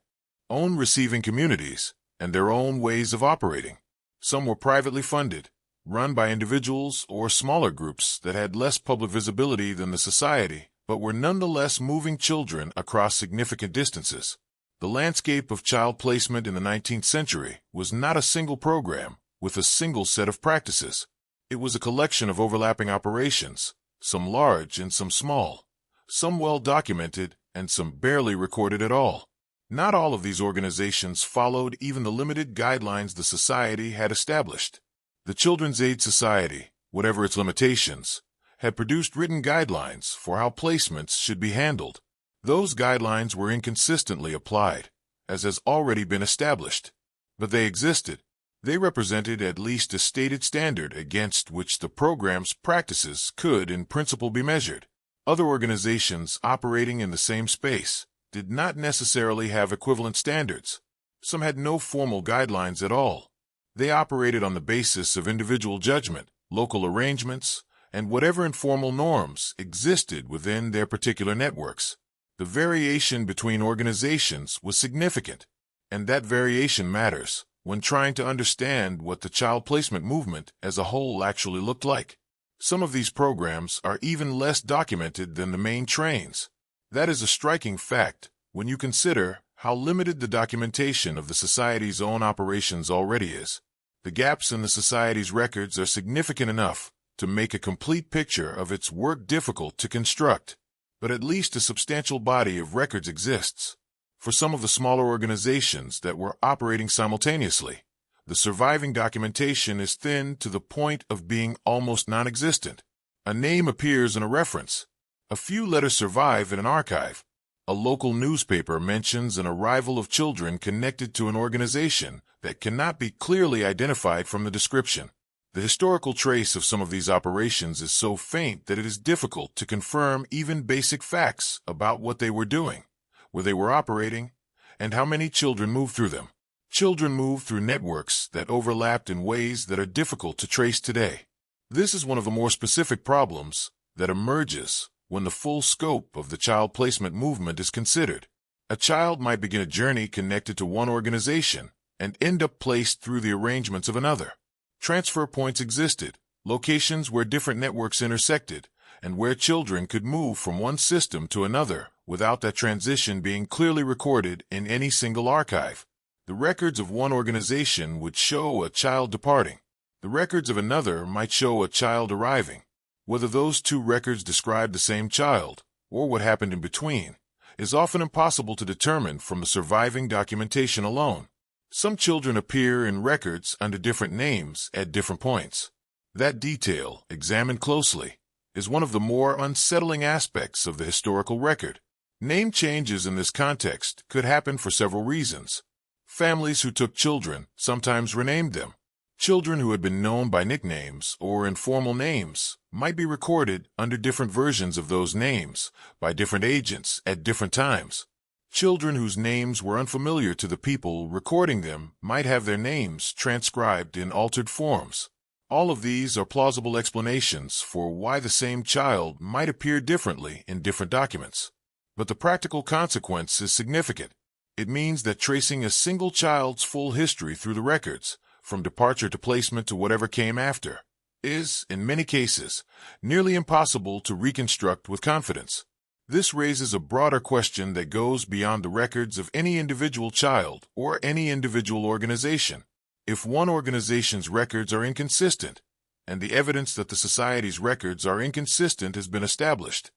own receiving communities, and their own ways of operating. Some were privately funded, run by individuals or smaller groups that had less public visibility than the society, but were nonetheless moving children across significant distances. The landscape of child placement in the 19th century was not a single program with a single set of practices. It was a collection of overlapping operations, some large and some small, some well documented and some barely recorded at all. Not all of these organizations followed even the limited guidelines the society had established. The Children's Aid Society, whatever its limitations, had produced written guidelines for how placements should be handled. Those guidelines were inconsistently applied, as has already been established. But they existed. They represented at least a stated standard against which the program's practices could in principle be measured. Other organizations operating in the same space did not necessarily have equivalent standards. Some had no formal guidelines at all. They operated on the basis of individual judgment, local arrangements, and whatever informal norms existed within their particular networks. The variation between organizations was significant, and that variation matters. when trying to understand what the child placement movement as a whole actually looked like. Some of these programs are even less documented than the main trains. That is a striking fact when you consider how limited the documentation of the Society's own operations already is. The gaps in the Society's records are significant enough to make a complete picture of its work difficult to construct, but at least a substantial body of records exists. For some of the smaller organizations that were operating simultaneously, the surviving documentation is thin to the point of being almost non-existent. A name appears in a reference. A few letters survive in an archive. A local newspaper mentions an arrival of children connected to an organization that cannot be clearly identified from the description. The historical trace of some of these operations is so faint that it is difficult to confirm even basic facts about what they were doing, where they were operating, and how many children moved through them. Children moved through networks that overlapped in ways that are difficult to trace today. This is one of the more specific problems that emerges when the full scope of the child placement movement is considered. A child might begin a journey connected to one organization and end up placed through the arrangements of another. Transfer points existed, locations where different networks intersected, and where children could move from one system to another without that transition being clearly recorded in any single archive. The records of one organization would show a child departing. The records of another might show a child arriving. Whether those two records describe the same child, or what happened in between, is often impossible to determine from the surviving documentation alone. Some children appear in records under different names at different points. That detail, examined closely, is one of the more unsettling aspects of the historical record. Name changes in this context could happen for several reasons. Families who took children sometimes renamed them. Children who had been known by nicknames or informal names might be recorded under different versions of those names by different agents at different times. Children whose names were unfamiliar to the people recording them might have their names transcribed in altered forms. All of these are plausible explanations for why the same child might appear differently in different documents. But the practical consequence is significant. It means that tracing a single child's full history through the records, from departure to placement to whatever came after, is, in many cases, nearly impossible to reconstruct with confidence. This raises a broader question that goes beyond the records of any individual child or any individual organization. If one organization's records are inconsistent, and the evidence that the Society's records are inconsistent has been established,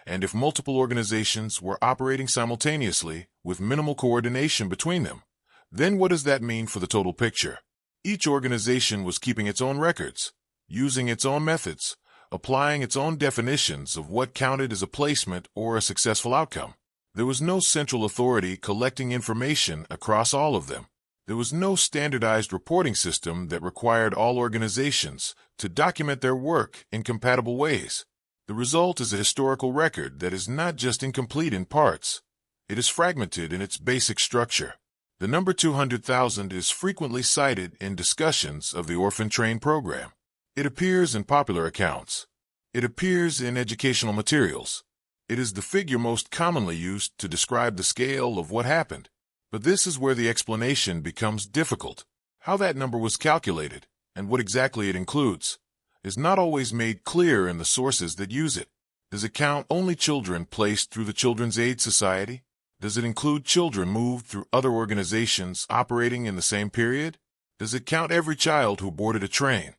and if multiple organizations were operating simultaneously with minimal coordination between them, then what does that mean for the total picture? Each organization was keeping its own records, using its own methods, applying its own definitions of what counted as a placement or a successful outcome. There was no central authority collecting information across all of them. There was no standardized reporting system that required all organizations to document their work in compatible ways. The result is a historical record that is not just incomplete in parts. It is fragmented in its basic structure. The number 200,000 is frequently cited in discussions of the Orphan Train program. It appears in popular accounts. It appears in educational materials. It is the figure most commonly used to describe the scale of what happened. But this is where the explanation becomes difficult. How that number was calculated, and what exactly it includes, is not always made clear in the sources that use it. Does it count only children placed through the Children's Aid Society? Does it include children moved through other organizations operating in the same period? Does it count every child who boarded a train,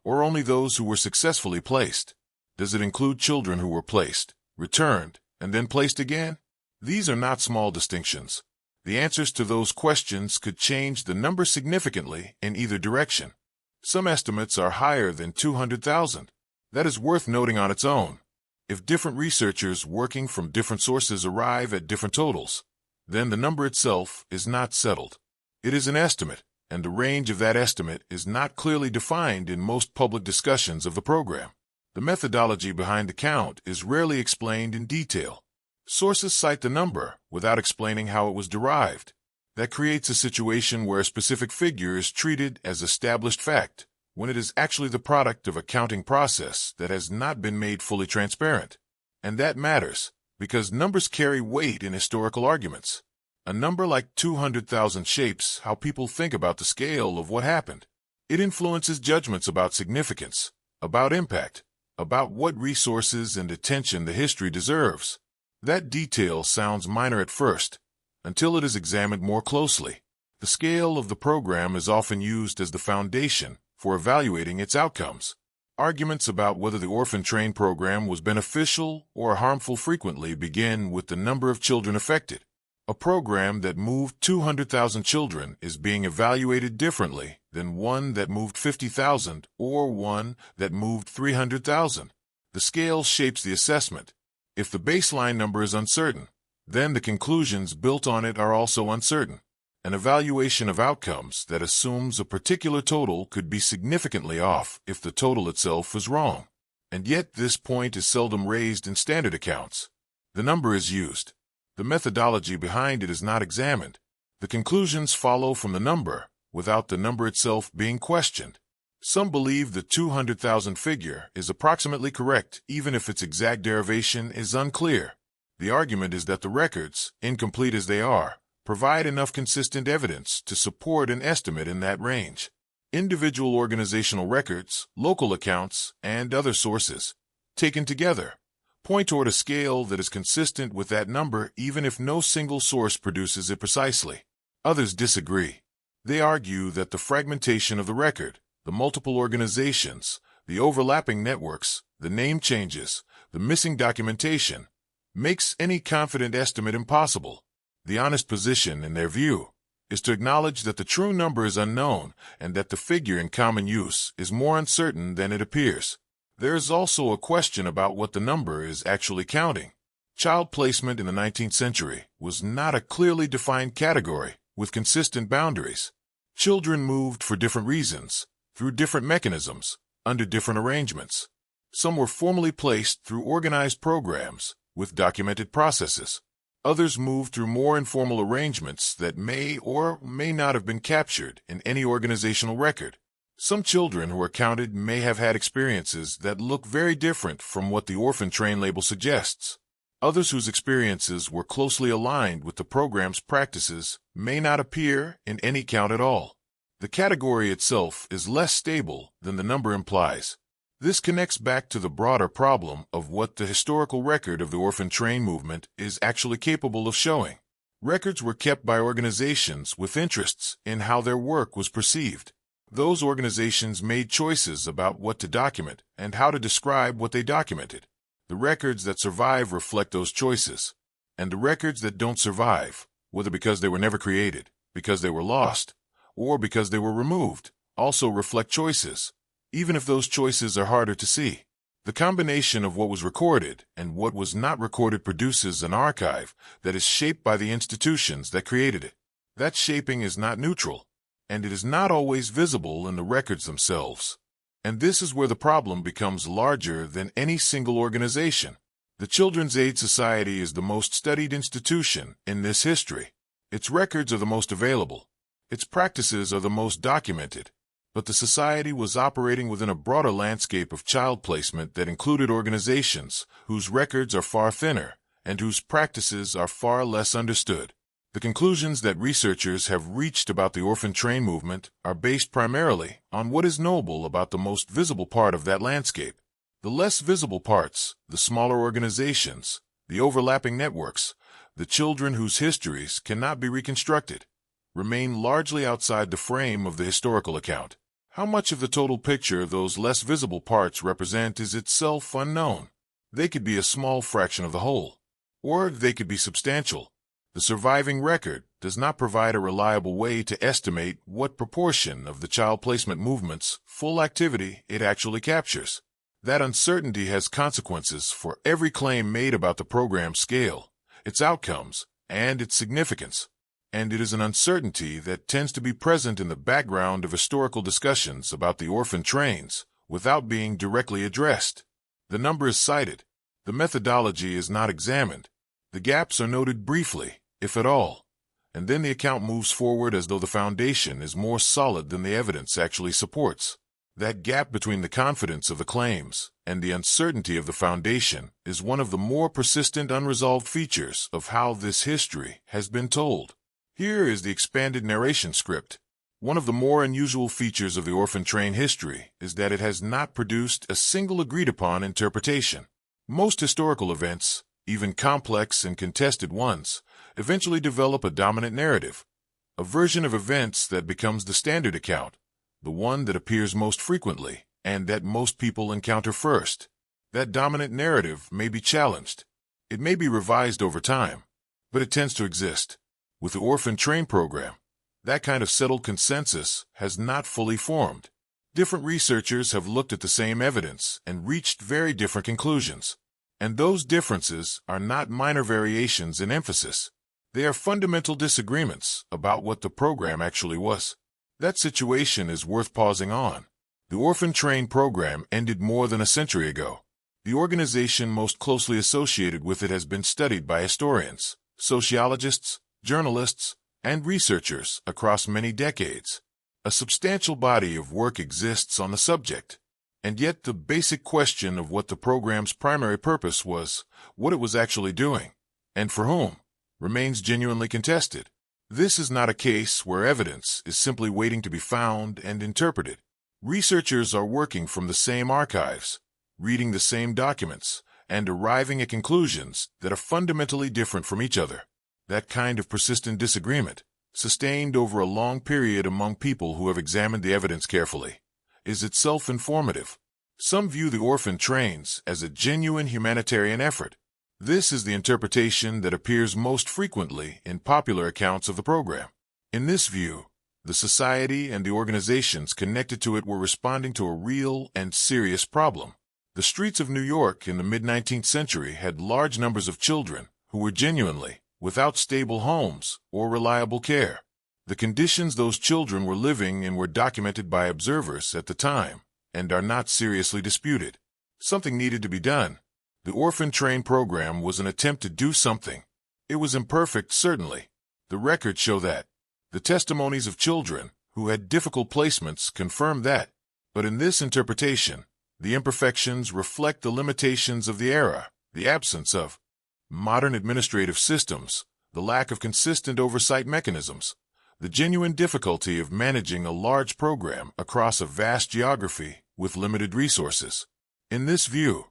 or only those who were successfully placed? Does it include children who were placed, returned, and then placed again? These are not small distinctions. The answers to those questions could change the number significantly in either direction. Some estimates are higher than 200,000. That is worth noting on its own. If different researchers working from different sources arrive at different totals, then the number itself is not settled. It is an estimate, and the range of that estimate is not clearly defined in most public discussions of the program. The methodology behind the count is rarely explained in detail. Sources cite the number without explaining how it was derived. That creates a situation where a specific figure is treated as established fact, when it is actually the product of a counting process that has not been made fully transparent. And that matters, because numbers carry weight in historical arguments. A number like 200,000 shapes how people think about the scale of what happened. It influences judgments about significance, about impact, about what resources and attention the history deserves. That detail sounds minor at first, until it is examined more closely. The scale of the program is often used as the foundation for evaluating its outcomes. Arguments about whether the orphan train program was beneficial or harmful frequently begin with the number of children affected. A program that moved 200,000 children is being evaluated differently than one that moved 50,000 or one that moved 300,000. The scale shapes the assessment. If the baseline number is uncertain, then the conclusions built on it are also uncertain. An evaluation of outcomes that assumes a particular total could be significantly off if the total itself is wrong. And yet this point is seldom raised in standard accounts. The number is used. The methodology behind it is not examined. The conclusions follow from the number, without the number itself being questioned. Some believe the 200,000 figure is approximately correct even if its exact derivation is unclear. The argument is that the records, incomplete as they are, provide enough consistent evidence to support an estimate in that range. Individual organizational records, local accounts, and other sources, taken together, point toward a scale that is consistent with that number even if no single source produces it precisely. Others disagree. They argue that the fragmentation of the record, the multiple organizations, the overlapping networks, the name changes, the missing documentation, makes any confident estimate impossible. The honest position, in their view, is to acknowledge that the true number is unknown and that the figure in common use is more uncertain than it appears. There is also a question about what the number is actually counting. Child placement in the 19th century was not a clearly defined category with consistent boundaries. Children moved for different reasons, through different mechanisms, under different arrangements. Some were formally placed through organized programs with documented processes. Others moved through more informal arrangements that may or may not have been captured in any organizational record. Some children who are counted may have had experiences that look very different from what the orphan train label suggests. Others whose experiences were closely aligned with the program's practices may not appear in any count at all. The category itself is less stable than the number implies. This connects back to the broader problem of what the historical record of the orphan train movement is actually capable of showing. Records were kept by organizations with interests in how their work was perceived. Those organizations made choices about what to document and how to describe what they documented. The records that survive reflect those choices. And the records that don't survive, whether because they were never created, because they were lost, or because they were removed, also reflect choices, even if those choices are harder to see. The combination of what was recorded and what was not recorded produces an archive that is shaped by the institutions that created it. That shaping is not neutral, and it is not always visible in the records themselves. And this is where the problem becomes larger than any single organization. The Children's Aid Society is the most studied institution in this history. Its records are the most available. Its practices are the most documented. But the society was operating within a broader landscape of child placement that included organizations whose records are far thinner and whose practices are far less understood. The conclusions that researchers have reached about the orphan train movement are based primarily on what is knowable about the most visible part of that landscape. The less visible parts, the smaller organizations, the overlapping networks, the children whose histories cannot be reconstructed, remain largely outside the frame of the historical account. How much of the total picture those less visible parts represent is itself unknown. They could be a small fraction of the whole, or they could be substantial. The surviving record does not provide a reliable way to estimate what proportion of the child placement movement's full activity it actually captures. That uncertainty has consequences for every claim made about the program's scale, its outcomes, and its significance. And it is an uncertainty that tends to be present in the background of historical discussions about the orphan trains without being directly addressed. The number is cited. The methodology is not examined. The gaps are noted briefly, if at all, and then the account moves forward as though the foundation is more solid than the evidence actually supports. That gap between the confidence of the claims and the uncertainty of the foundation is one of the more persistent unresolved features of how this history has been told. Here is the expanded narration script. One of the more unusual features of the orphan train history is that it has not produced a single agreed-upon interpretation. Most historical events, even complex and contested ones, eventually develop a dominant narrative, a version of events that becomes the standard account, the one that appears most frequently, and that most people encounter first. That dominant narrative may be challenged. It may be revised over time, but it tends to exist. With the orphan train program, that kind of settled consensus has not fully formed. Different researchers have looked at the same evidence and reached very different conclusions. And those differences are not minor variations in emphasis. They are fundamental disagreements about what the program actually was. That situation is worth pausing on. The orphan train program ended more than a century ago. The organization most closely associated with it has been studied by historians, sociologists, journalists, and researchers across many decades. A substantial body of work exists on the subject. And yet the basic question of what the program's primary purpose was, what it was actually doing, and for whom, remains genuinely contested. This is not a case where evidence is simply waiting to be found and interpreted. Researchers are working from the same archives, reading the same documents, and arriving at conclusions that are fundamentally different from each other. That kind of persistent disagreement, sustained over a long period among people who have examined the evidence carefully, is itself informative. Some view the orphan trains as a genuine humanitarian effort. This is the interpretation that appears most frequently in popular accounts of the program. In this view, the society and the organizations connected to it were responding to a real and serious problem. The streets of New York in the mid-19th century had large numbers of children who were genuinely without stable homes or reliable care. The conditions those children were living in were documented by observers at the time and are not seriously disputed. Something needed to be done. The orphan train program was an attempt to do something. It was imperfect, certainly. The records show that. The testimonies of children who had difficult placements confirm that. But in this interpretation, the imperfections reflect the limitations of the era, the absence of modern administrative systems, the lack of consistent oversight mechanisms, the genuine difficulty of managing a large program across a vast geography with limited resources. In this view,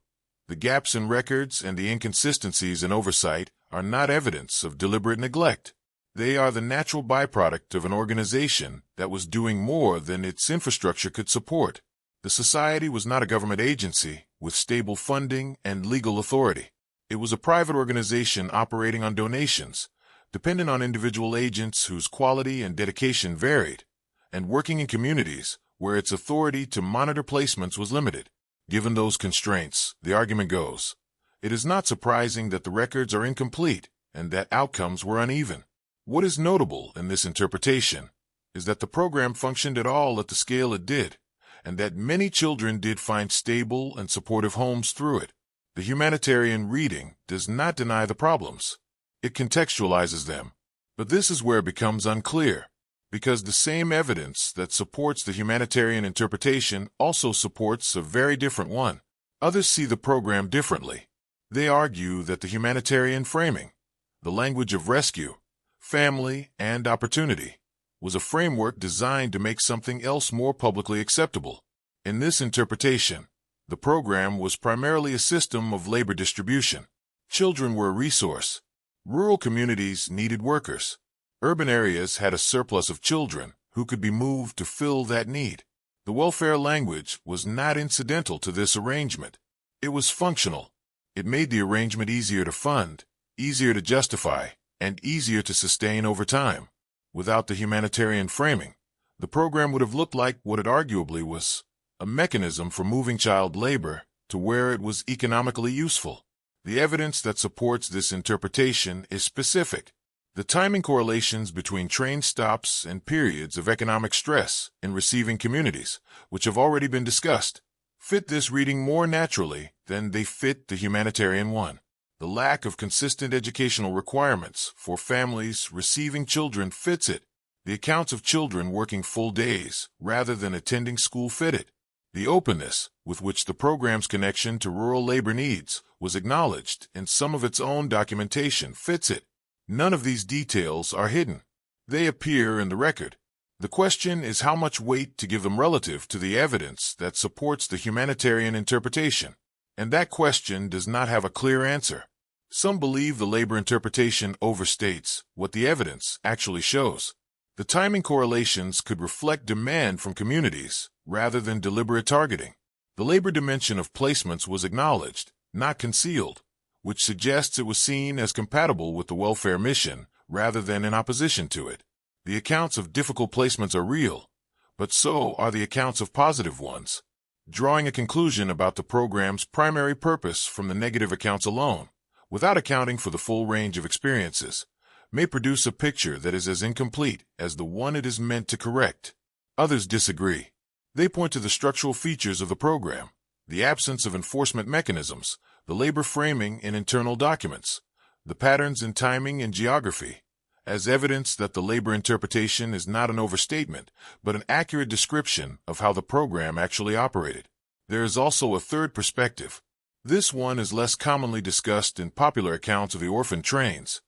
the gaps in records and the inconsistencies in oversight are not evidence of deliberate neglect. They are the natural byproduct of an organization that was doing more than its infrastructure could support. The society was not a government agency with stable funding and legal authority. It was a private organization operating on donations, dependent on individual agents whose quality and dedication varied, and working in communities where its authority to monitor placements was limited. Given those constraints, the argument goes, it is not surprising that the records are incomplete and that outcomes were uneven. What is notable in this interpretation is that the program functioned at all at the scale it did, and that many children did find stable and supportive homes through it. The humanitarian reading does not deny the problems. It contextualizes them. But this is where it becomes unclear, because the same evidence that supports the humanitarian interpretation also supports a very different one. Others see the program differently. They argue that the humanitarian framing, the language of rescue, family, and opportunity, was a framework designed to make something else more publicly acceptable. In this interpretation, the program was primarily a system of labor distribution. Children were a resource. Rural communities needed workers. Urban areas had a surplus of children who could be moved to fill that need. The welfare language was not incidental to this arrangement. It was functional. It made the arrangement easier to fund, easier to justify, and easier to sustain over time. Without the humanitarian framing, the program would have looked like what it arguably was, a mechanism for moving child labor to where it was economically useful. The evidence that supports this interpretation is specific. The timing correlations between train stops and periods of economic stress in receiving communities, which have already been discussed, fit this reading more naturally than they fit the humanitarian one. The lack of consistent educational requirements for families receiving children fits it. The accounts of children working full days rather than attending school fit it. The openness with which the program's connection to rural labor needs was acknowledged in some of its own documentation fits it. None of these details are hidden. They appear in the record. The question is how much weight to give them relative to the evidence that supports the humanitarian interpretation. And that question does not have a clear answer. Some believe the labor interpretation overstates what the evidence actually shows. The timing correlations could reflect demand from communities rather than deliberate targeting. The labor dimension of placements was acknowledged, not concealed, which suggests it was seen as compatible with the welfare mission rather than in opposition to it. The accounts of difficult placements are real, but so are the accounts of positive ones. Drawing a conclusion about the program's primary purpose from the negative accounts alone, without accounting for the full range of experiences, may produce a picture that is as incomplete as the one it is meant to correct. Others disagree. They point to the structural features of the program, the absence of enforcement mechanisms, the labor framing in internal documents, the patterns in timing and geography, as evidence that the labor interpretation is not an overstatement, but an accurate description of how the program actually operated. There is also a third perspective. This one is less commonly discussed in popular accounts of the orphan trains,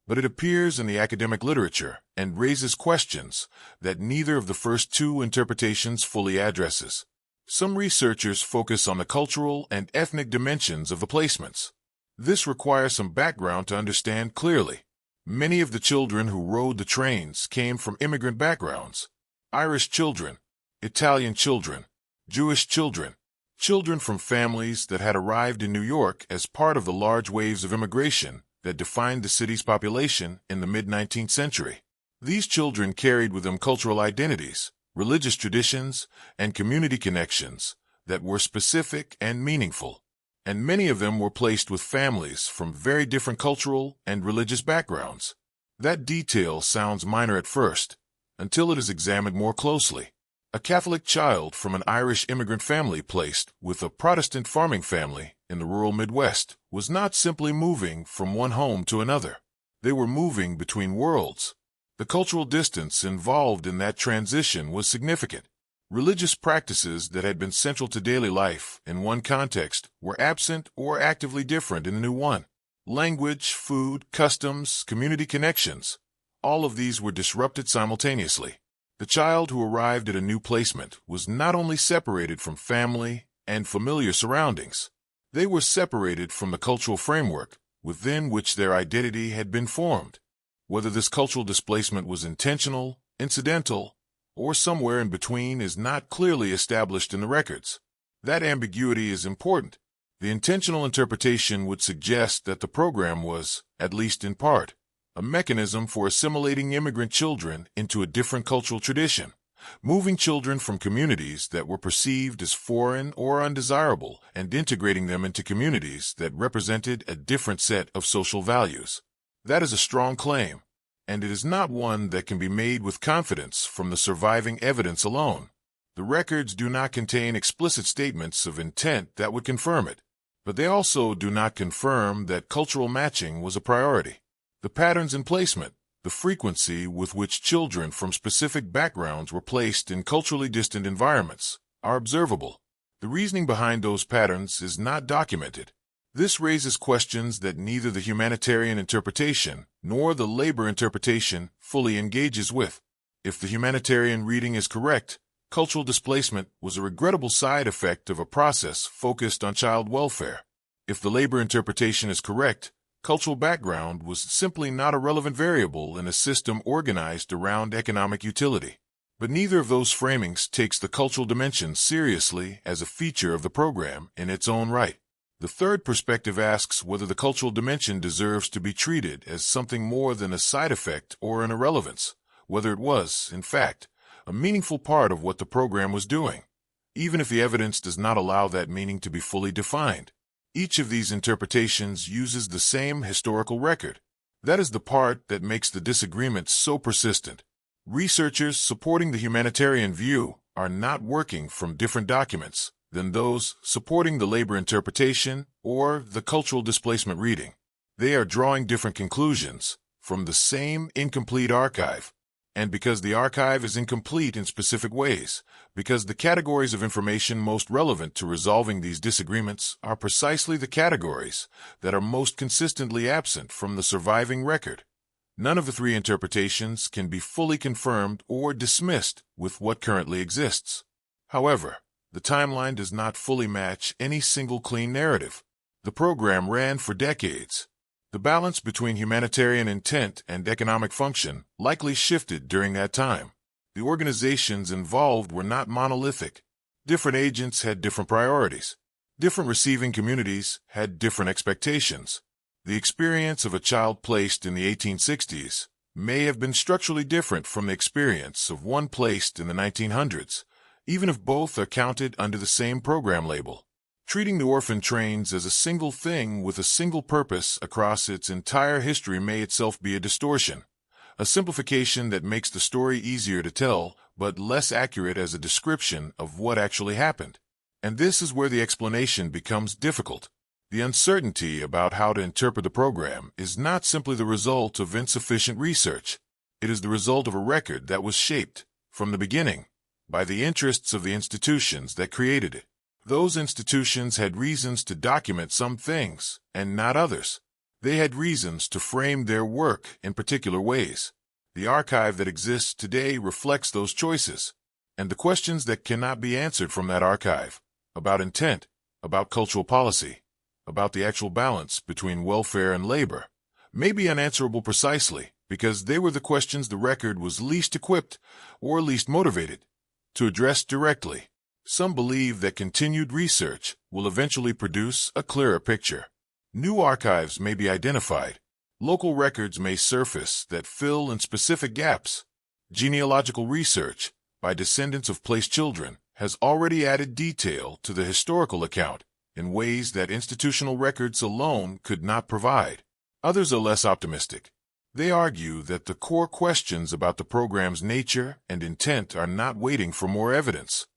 but it appears in the academic literature and raises questions that neither of the first two interpretations fully addresses. Some researchers focus on the cultural and ethnic dimensions of the placements. This requires some background to understand clearly. Many of the children who rode the trains came from immigrant backgrounds: Irish children, Italian children, Jewish children, children from families that had arrived in New York as part of the large waves of immigration that defined the city's population in the mid-19th century. These children carried with them cultural identities, religious traditions, and community connections that were specific and meaningful, and many of them were placed with families from very different cultural and religious backgrounds. That detail sounds minor at first, until it is examined more closely. A Catholic child from an Irish immigrant family placed with a Protestant farming family in the rural Midwest was not simply moving from one home to another. They were moving between worlds. The cultural distance involved in that transition was significant. Religious practices that had been central to daily life in one context were absent or actively different in the new one. Language, food, customs, community connections, all of these were disrupted simultaneously. The child who arrived at a new placement was not only separated from family and familiar surroundings, they were separated from the cultural framework within which their identity had been formed. Whether this cultural displacement was intentional, incidental, or somewhere in between is not clearly established in the records. That ambiguity is important. The intentional interpretation would suggest that the program was, at least in part, a mechanism for assimilating immigrant children into a different cultural tradition, moving children from communities that were perceived as foreign or undesirable and integrating them into communities that represented a different set of social values. That is a strong claim, and it is not one that can be made with confidence from the surviving evidence alone. The records do not contain explicit statements of intent that would confirm it, but they also do not confirm that cultural matching was a priority. The patterns in placement, the frequency with which children from specific backgrounds were placed in culturally distant environments, are observable. The reasoning behind those patterns is not documented. This raises questions that neither the humanitarian interpretation nor the labor interpretation fully engages with. If the humanitarian reading is correct, cultural displacement was a regrettable side effect of a process focused on child welfare. If the labor interpretation is correct, cultural background was simply not a relevant variable in a system organized around economic utility. But neither of those framings takes the cultural dimension seriously as a feature of the program in its own right. The third perspective asks whether the cultural dimension deserves to be treated as something more than a side effect or an irrelevance, whether it was, in fact, a meaningful part of what the program was doing, even if the evidence does not allow that meaning to be fully defined. Each of these interpretations uses the same historical record. That is the part that makes the disagreement so persistent. Researchers supporting the humanitarian view are not working from different documents than those supporting the labor interpretation or the cultural displacement reading. They are drawing different conclusions from the same incomplete archive. And because the archive is incomplete in specific ways, because the categories of information most relevant to resolving these disagreements are precisely the categories that are most consistently absent from the surviving record, None of the three interpretations can be fully confirmed or dismissed with what currently exists. However, the timeline does not fully match any single clean narrative. The program ran for decades. The balance between humanitarian intent and economic function likely shifted during that time. The organizations involved were not monolithic. Different agents had different priorities. Different receiving communities had different expectations. The experience of a child placed in the 1860s may have been structurally different from the experience of one placed in the 1900s, even if both are counted under the same program label. Treating the orphan trains as a single thing with a single purpose across its entire history may itself be a distortion, a simplification that makes the story easier to tell, but less accurate as a description of what actually happened. And this is where the explanation becomes difficult. The uncertainty about how to interpret the program is not simply the result of insufficient research. It is the result of a record that was shaped, from the beginning, by the interests of the institutions that created it. Those institutions had reasons to document some things, and not others. They had reasons to frame their work in particular ways. The archive that exists today reflects those choices, and the questions that cannot be answered from that archive, about intent, about cultural policy, about the actual balance between welfare and labor, may be unanswerable precisely because they were the questions the record was least equipped or least motivated to address directly. Some believe that continued research will eventually produce a clearer picture. New archives may be identified. Local records may surface that fill in specific gaps. Genealogical research by descendants of placed children has already added detail to the historical account in ways that institutional records alone could not provide. Others are less optimistic. They argue that the core questions about the program's nature and intent are not waiting for more evidence.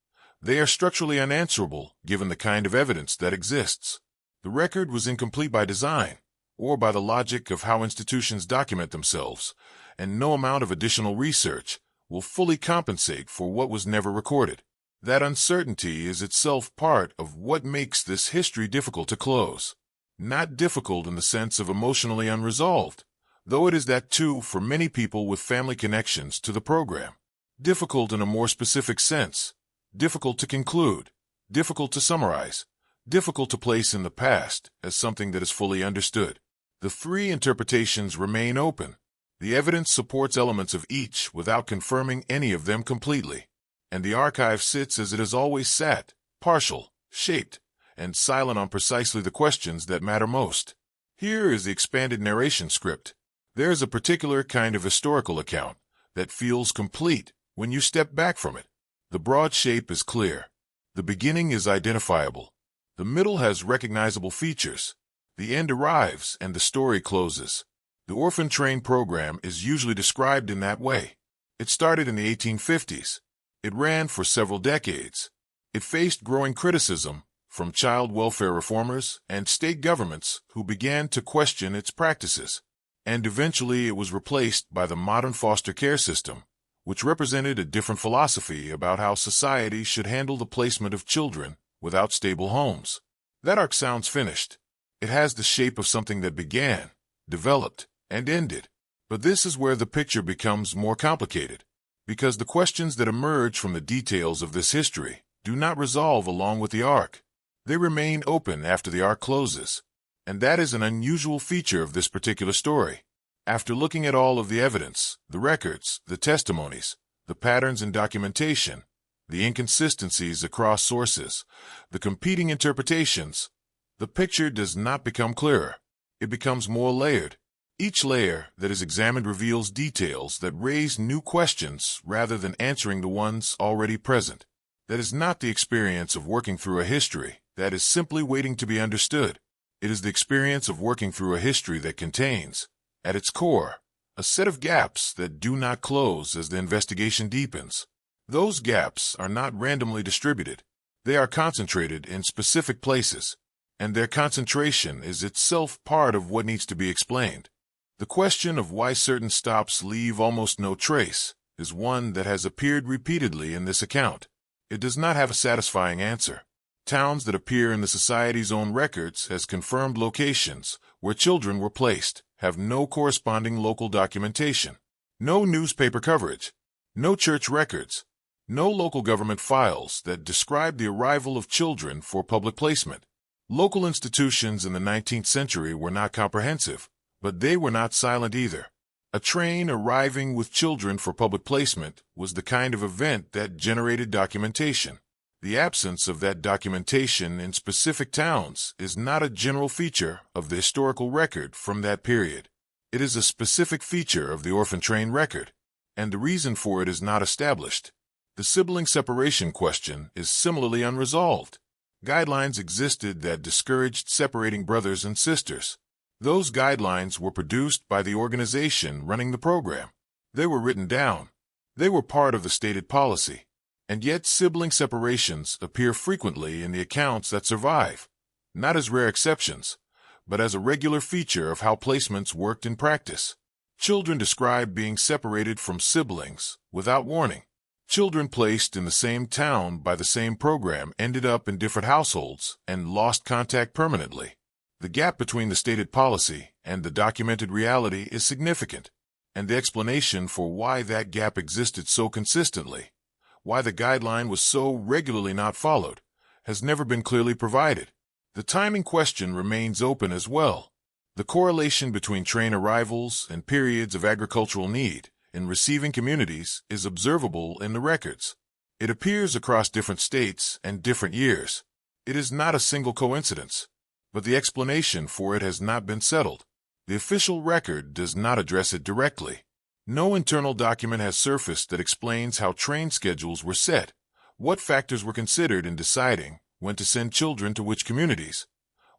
They are structurally unanswerable given the kind of evidence that exists. The record was incomplete by design, or by the logic of how institutions document themselves, and no amount of additional research will fully compensate for what was never recorded. That uncertainty is itself part of what makes this history difficult to close. Not difficult in the sense of emotionally unresolved, though it is that too for many people with family connections to the program. Difficult in a more specific sense. Difficult to conclude. Difficult to summarize. Difficult to place in the past as something that is fully understood. The three interpretations remain open. The evidence supports elements of each without confirming any of them completely. And the archive sits as it has always sat, partial, shaped, and silent on precisely the questions that matter most. Here is the expanded narration script. There is a particular kind of historical account that feels complete when you step back from it. The broad shape is clear. The beginning is identifiable. The middle has recognizable features. The end arrives and the story closes. The orphan train program is usually described in that way. It started in the 1850s. It ran for several decades. It faced growing criticism from child welfare reformers and state governments who began to question its practices. And eventually it was replaced by the modern foster care system, which represented a different philosophy about how society should handle the placement of children without stable homes. That arc sounds finished. It has the shape of something that began, developed, and ended. But this is where the picture becomes more complicated, because the questions that emerge from the details of this history do not resolve along with the arc. They remain open after the arc closes, and that is an unusual feature of this particular story. After looking at all of the evidence, the records, the testimonies, the patterns in documentation, the inconsistencies across sources, the competing interpretations, the picture does not become clearer. It becomes more layered. Each layer that is examined reveals details that raise new questions rather than answering the ones already present. That is not the experience of working through a history that is simply waiting to be understood. It is the experience of working through a history that contains, at its core, a set of gaps that do not close as the investigation deepens. Those gaps are not randomly distributed. They are concentrated in specific places, and their concentration is itself part of what needs to be explained. The question of why certain stops leave almost no trace is one that has appeared repeatedly in this account. It does not have a satisfying answer. Towns that appear in the society's own records as confirmed locations where children were placed have no corresponding local documentation, no newspaper coverage, no church records, no local government files that describe the arrival of children for public placement. Local institutions in the 19th century were not comprehensive, but they were not silent either. A train arriving with children for public placement was the kind of event that generated documentation. The absence of that documentation in specific towns is not a general feature of the historical record from that period. It is a specific feature of the orphan train record, and the reason for it is not established. The sibling separation question is similarly unresolved. Guidelines existed that discouraged separating brothers and sisters. Those guidelines were produced by the organization running the program. They were written down. They were part of the stated policy. And yet sibling separations appear frequently in the accounts that survive, not as rare exceptions, but as a regular feature of how placements worked in practice. Children describe being separated from siblings without warning. Children placed in the same town by the same program ended up in different households and lost contact permanently. The gap between the stated policy and the documented reality is significant, and the explanation for why that gap existed so consistently, why the guideline was so regularly not followed, has never been clearly provided. The timing question remains open as well. The correlation between train arrivals and periods of agricultural need in receiving communities is observable in the records. It appears across different states and different years. It is not a single coincidence, but the explanation for it has not been settled. The official record does not address it directly. No internal document has surfaced that explains how train schedules were set, what factors were considered in deciding when to send children to which communities,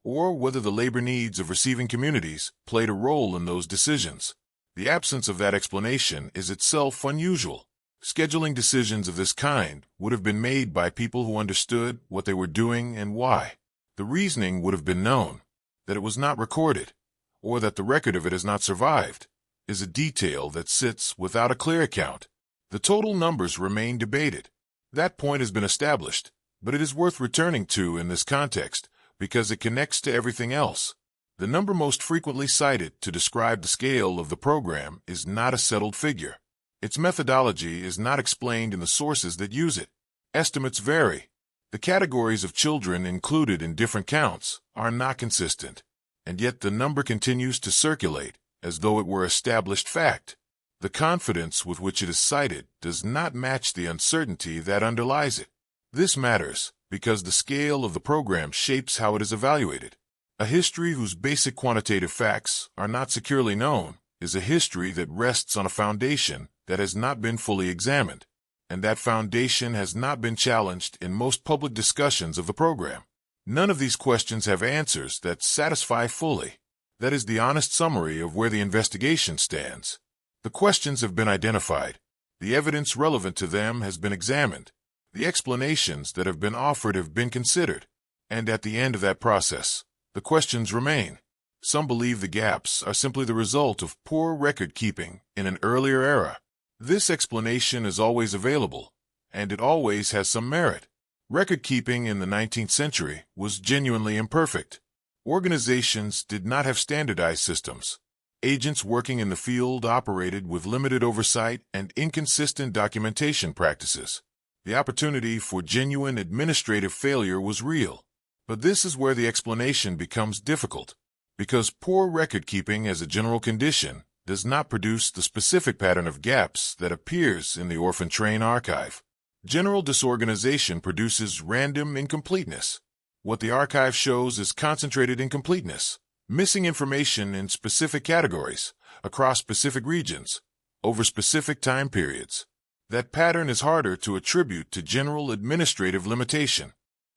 or whether the labor needs of receiving communities played a role in those decisions. The absence of that explanation is itself unusual. Scheduling decisions of this kind would have been made by people who understood what they were doing and why. The reasoning would have been known. That it was not recorded, or that the record of it has not survived, is a detail that sits without a clear account. The total numbers remain debated. That point has been established, but it is worth returning to in this context because it connects to everything else. The number most frequently cited to describe the scale of the program is not a settled figure. Its methodology is not explained in the sources that use it. Estimates vary. The categories of children included in different counts are not consistent, and yet the number continues to circulate as though it were established fact. The confidence with which it is cited does not match the uncertainty that underlies it. This matters because the scale of the program shapes how it is evaluated. A history whose basic quantitative facts are not securely known is a history that rests on a foundation that has not been fully examined, and that foundation has not been challenged in most public discussions of the program. None of these questions have answers that satisfy fully. That is the honest summary of where the investigation stands. The questions have been identified. The evidence relevant to them has been examined. The explanations that have been offered have been considered. And at the end of that process, the questions remain. Some believe the gaps are simply the result of poor record-keeping in an earlier era. This explanation is always available, and it always has some merit. Record-keeping in the 19th century was genuinely imperfect. Organizations did not have standardized systems. Agents working in the field operated with limited oversight and inconsistent documentation practices. The opportunity for genuine administrative failure was real. But this is where the explanation becomes difficult, because poor record-keeping as a general condition does not produce the specific pattern of gaps that appears in the orphan train archive. General disorganization produces random incompleteness. What the archive shows is concentrated incompleteness, missing information in specific categories, across specific regions, over specific time periods. That pattern is harder to attribute to general administrative limitation.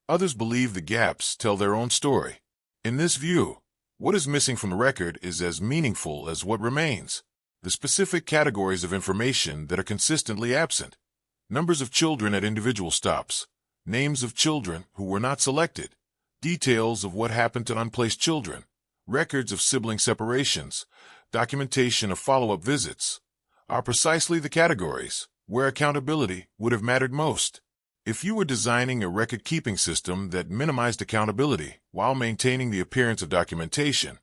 Others believe the gaps tell their own story. In this view, what is missing from the record is as meaningful as what remains. The specific categories of information that are consistently absent. Numbers of children at individual stops. Names of children who were not selected. Details of what happened to unplaced children. Records of sibling separations. Documentation of follow-up visits. Are precisely the categories where accountability would have mattered most. If you were designing a record-keeping system that minimized accountability while maintaining the appearance of documentation,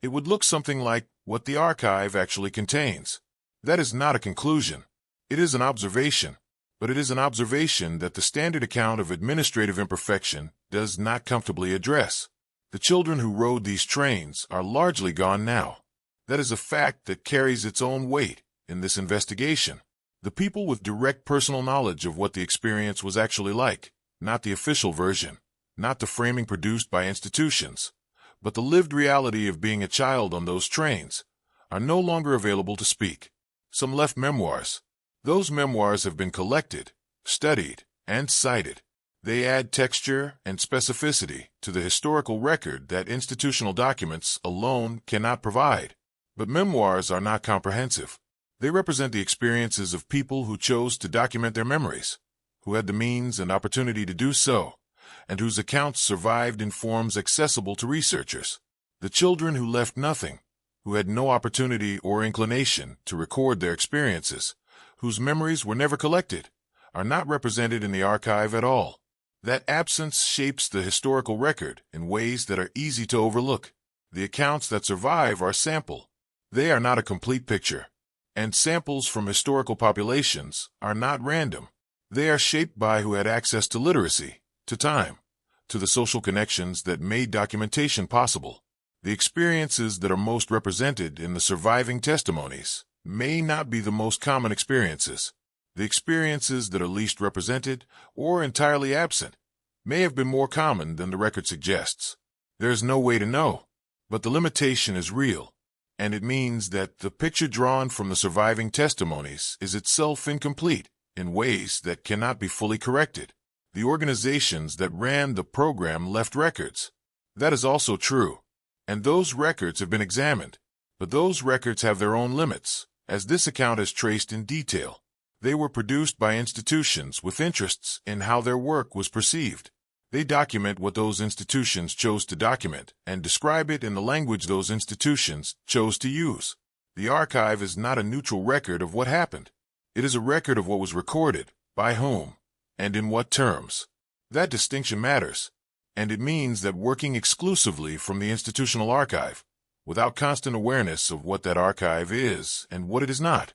it would look something like what the archive actually contains. That is not a conclusion. It is an observation, but it is an observation that the standard account of administrative imperfection does not comfortably address. The children who rode these trains are largely gone now. That is a fact that carries its own weight in this investigation. The people with direct personal knowledge of what the experience was actually like, not the official version, not the framing produced by institutions, but the lived reality of being a child on those trains, are no longer available to speak. Some left memoirs. Those memoirs have been collected, studied, and cited. They add texture and specificity to the historical record that institutional documents alone cannot provide. But memoirs are not comprehensive. They represent the experiences of people who chose to document their memories, who had the means and opportunity to do so, and whose accounts survived in forms accessible to researchers. The children who left nothing, who had no opportunity or inclination to record their experiences, whose memories were never collected, are not represented in the archive at all. That absence shapes the historical record in ways that are easy to overlook. The accounts that survive are sample. They are not a complete picture. And samples from historical populations are not random. They are shaped by who had access to literacy, to time, to the social connections that made documentation possible. The experiences that are most represented in the surviving testimonies may not be the most common experiences. The experiences that are least represented or entirely absent may have been more common than the record suggests. There is no way to know, but the limitation is real. And it means that the picture drawn from the surviving testimonies is itself incomplete in ways that cannot be fully corrected. The organizations that ran the program left records. That is also true. And those records have been examined. But those records have their own limits, as this account is traced in detail. They were produced by institutions with interests in how their work was perceived. They document what those institutions chose to document and describe it in the language those institutions chose to use. The archive is not a neutral record of what happened. It is a record of what was recorded, by whom, and in what terms. That distinction matters, and it means that working exclusively from the institutional archive, without constant awareness of what that archive is and what it is not,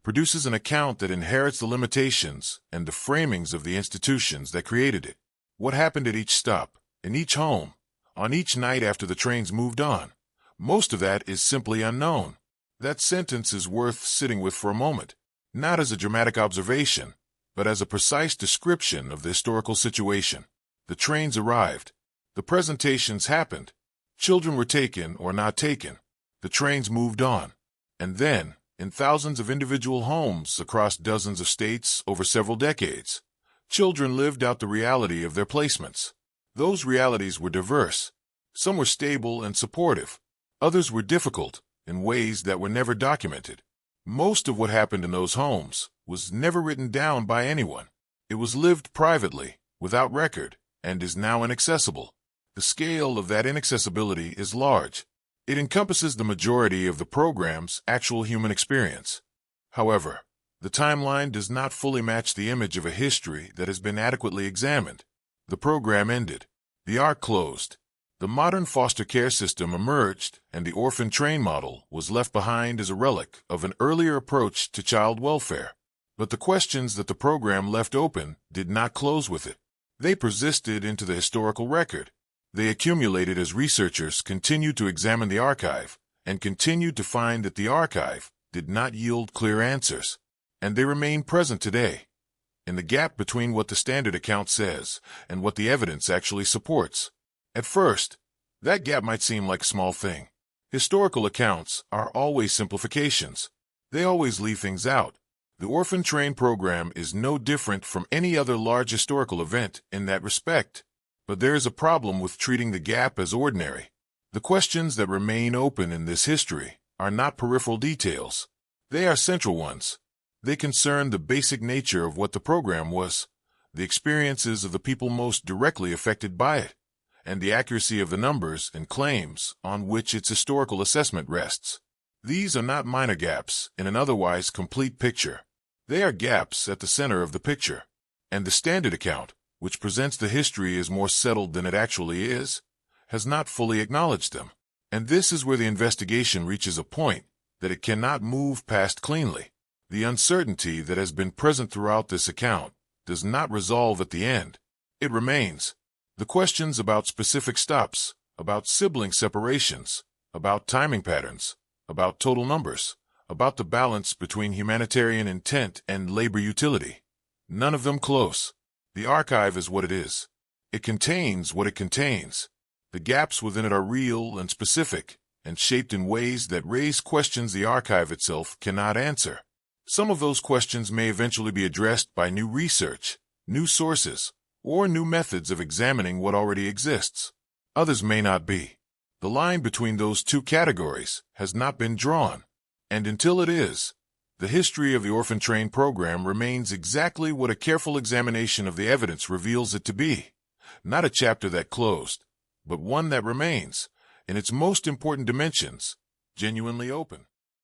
produces an account that inherits the limitations and the framings of the institutions that created it. What happened at each stop, in each home, on each night after the trains moved on, most of that is simply unknown. That sentence is worth sitting with for a moment, not as a dramatic observation, but as a precise description of the historical situation. The trains arrived. The presentations happened. Children were taken or not taken. The trains moved on. And then, in thousands of individual homes across dozens of states over several decades, children lived out the reality of their placements. Those realities were diverse. Some were stable and supportive. Others were difficult in ways that were never documented. Most of what happened in those homes was never written down by anyone. It was lived privately, without record, and is now inaccessible. The scale of that inaccessibility is large. It encompasses the majority of the program's actual human experience. However, the timeline does not fully match the image of a history that has been adequately examined. The program ended. The arc closed. The modern foster care system emerged, and the orphan train model was left behind as a relic of an earlier approach to child welfare. But the questions that the program left open did not close with it. They persisted into the historical record. They accumulated as researchers continued to examine the archive, and continued to find that the archive did not yield clear answers. And they remain present today, in the gap between what the standard account says and what the evidence actually supports. At first, that gap might seem like a small thing. Historical accounts are always simplifications. They always leave things out. The Orphan Train program is no different from any other large historical event in that respect. But there is a problem with treating the gap as ordinary. The questions that remain open in this history are not peripheral details. They are central ones. They concern the basic nature of what the program was, the experiences of the people most directly affected by it, and the accuracy of the numbers and claims on which its historical assessment rests. These are not minor gaps in an otherwise complete picture. They are gaps at the center of the picture, and the standard account, which presents the history as more settled than it actually is, has not fully acknowledged them. And this is where the investigation reaches a point that it cannot move past cleanly. The uncertainty that has been present throughout this account does not resolve at the end. It remains. The questions about specific stops, about sibling separations, about timing patterns, about total numbers, about the balance between humanitarian intent and labor utility. None of them close. The archive is what it is. It contains what it contains. The gaps within it are real and specific, and shaped in ways that raise questions the archive itself cannot answer. Some of those questions may eventually be addressed by new research, new sources, or new methods of examining what already exists. Others may not be. The line between those two categories has not been drawn, and until it is, the history of the Orphan Train program remains exactly what a careful examination of the evidence reveals it to be. Not a chapter that closed, but one that remains, in its most important dimensions, genuinely open.